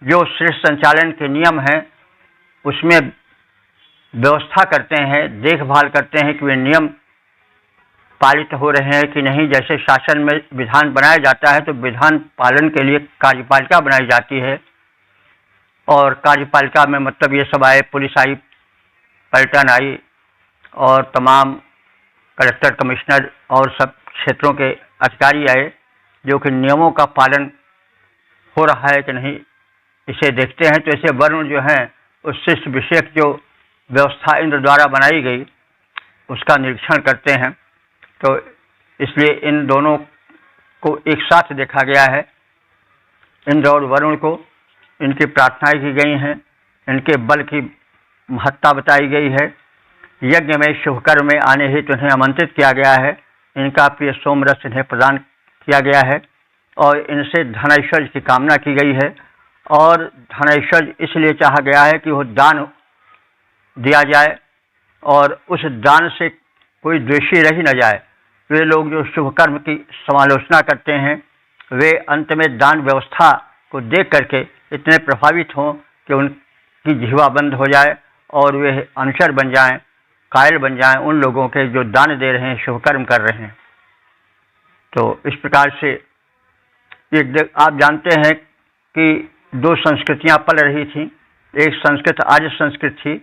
जो सृष्टि संचालन के नियम हैं उसमें व्यवस्था करते हैं, देखभाल करते हैं कि वे नियम पालित हो रहे हैं कि नहीं। जैसे शासन में विधान बनाया जाता है तो विधान पालन के लिए कार्यपालिका बनाई जाती है, और कार्यपालिका में मतलब ये सब आए, पुलिस आई, पलटन आई, और तमाम कलेक्टर, कमिश्नर और सब क्षेत्रों के अधिकारी आए, जो कि नियमों का पालन हो रहा है कि नहीं इसे देखते हैं। तो ऐसे वरुण जो हैं उस शिष्ट विषयक जो व्यवस्था इंद्र द्वारा बनाई गई उसका निरीक्षण करते हैं। तो इसलिए इन दोनों को एक साथ देखा गया है। इंद्र और वरुण को इनकी प्रार्थनाएं की गई हैं, इनके बल की महत्ता बताई गई है। यज्ञ में शुभकर्म में आने हेतु इन्हें आमंत्रित किया गया है। इनका प्रिय सोमरस इन्हें प्रदान किया गया है और इनसे धनैश्वर्य की कामना की गई है। और धनैश्वर्य इसलिए चाहा गया है कि वो दान दिया जाए और उस दान से कोई द्वेषी रह न जाए। वे लोग जो शुभ कर्म की समालोचना करते हैं वे अंत में दान व्यवस्था को देख करके इतने प्रभावित हों कि उनकी जिह्वा बंद हो जाए और वे अनुचर बन जाएं, कायल बन जाएं उन लोगों के जो दान दे रहे हैं, शुभ कर्म कर रहे हैं। तो इस प्रकार से आप जानते हैं कि दो संस्कृतियां पल रही थीं। एक संस्कृत आर्य संस्कृत थी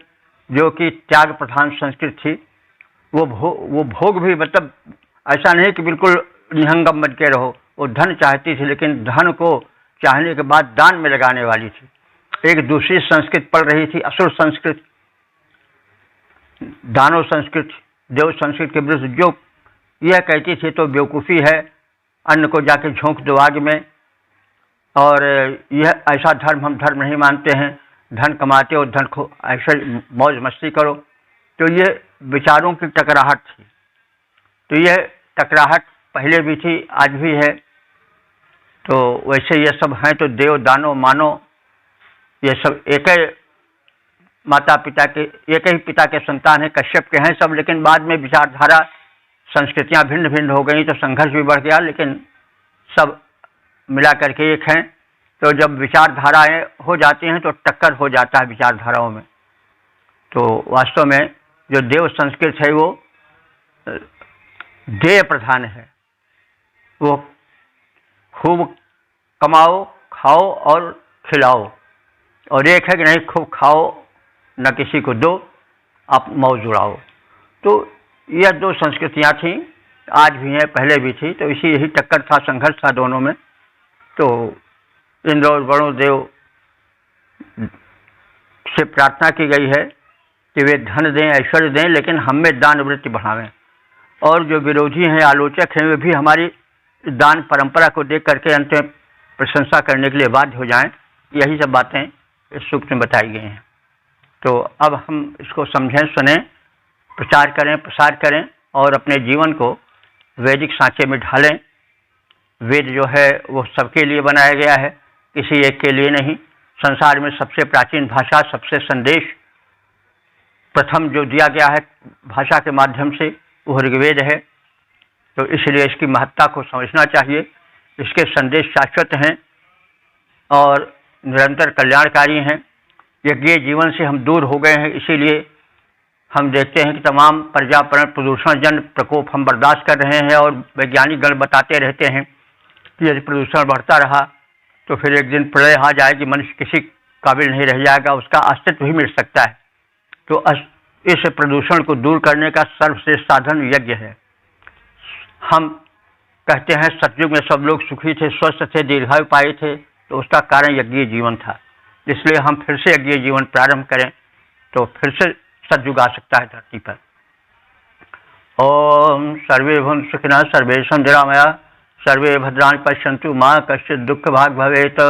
जो कि त्याग प्रधान संस्कृत थी। वो भोग भी मतलब ऐसा नहीं कि बिल्कुल निहंगम बन के रहो, वो धन चाहती थी, लेकिन धन को चाहने के बाद दान में लगाने वाली थी। एक दूसरी संस्कृत पल रही थी, असुर संस्कृत, दानव संस्कृत, देव संस्कृत के विरुद्ध, जो यह कहती थी तो बेवकूफ़ी है, अन्न को जाके झोंक दो आग में, और यह ऐसा धर्म हम धर्म नहीं मानते हैं, धन कमाते हो धन को ऐसे मौज मस्ती करो। तो ये विचारों की टकराहट थी। तो यह टकराहट पहले भी थी, आज भी है। तो वैसे ये सब हैं तो देव दानो मानो, ये सब एक ही माता पिता के, एक ही पिता के संतान हैं, कश्यप के हैं सब। लेकिन बाद में विचारधारा संस्कृतियां भिन्न भिन्न हो गई तो संघर्ष भी बढ़ गया, लेकिन सब मिला करके एक हैं। तो जब विचारधाराएं हो जाती हैं तो टक्कर हो जाता है विचारधाराओं में। तो वास्तव में जो देव संस्कृत है वो देय प्रधान है, वो खूब कमाओ, खाओ और खिलाओ, और एक है कि नहीं खूब खाओ न किसी को दो, आप मौज उड़ाओ। तो यह दो संस्कृतियाँ थीं, आज भी हैं, पहले भी थी। तो यही टक्कर था, संघर्ष था दोनों में। तो इंद्र और वरुण देव से प्रार्थना की गई है कि वे धन दें, ऐश्वर्य दें, लेकिन हम में दान वृत्ति बढ़ावें। और जो विरोधी हैं, आलोचक हैं, वे भी हमारी दान परंपरा को देख करके अंत में प्रशंसा करने के लिए बाध्य हो जाएं। यही सब बातें इस सूक्त में बताई गई हैं। तो अब हम इसको समझें, सुने, प्रचार करें, प्रसार करें और अपने जीवन को वैदिक सांचे में ढालें। वेद जो है वो सबके लिए बनाया गया है, किसी एक के लिए नहीं। संसार में सबसे प्राचीन भाषा, सबसे संदेश प्रथम जो दिया गया है भाषा के माध्यम से, वो ऋग्वेद है। तो इसलिए इसकी महत्ता को समझना चाहिए। इसके संदेश शाश्वत हैं और निरंतर कल्याणकारी हैं। यज्ञ जीवन से हम दूर हो गए हैं, इसीलिए हम देखते हैं कि तमाम पर्यावरण प्रदूषण जन प्रकोप हम बर्दाश्त कर रहे हैं। और वैज्ञानिक गण बताते रहते हैं कि यदि प्रदूषण बढ़ता रहा तो फिर एक दिन प्रलय आ जाएगी, मनुष्य किसी काबिल नहीं रह जाएगा, उसका अस्तित्व ही मिट सकता है। तो इस प्रदूषण को दूर करने का सर्वश्रेष्ठ साधन यज्ञ है। हम कहते हैं सतयुग में सब लोग सुखी थे, स्वस्थ थे, दीर्घायु पाए थे, तो उसका कारण यज्ञीय जीवन था। इसलिए हम फिर से यज्ञीय जीवन प्रारंभ करें तो फिर से सतयुग आ सकता है धरती पर। ओम सर्वे भवन्तु सुखिनः, सर्वे सन्तु निरामयाः, सर्वे भद्राणि पश्यन्तु, मा कश्चित् दुःख भाग् भवेत्।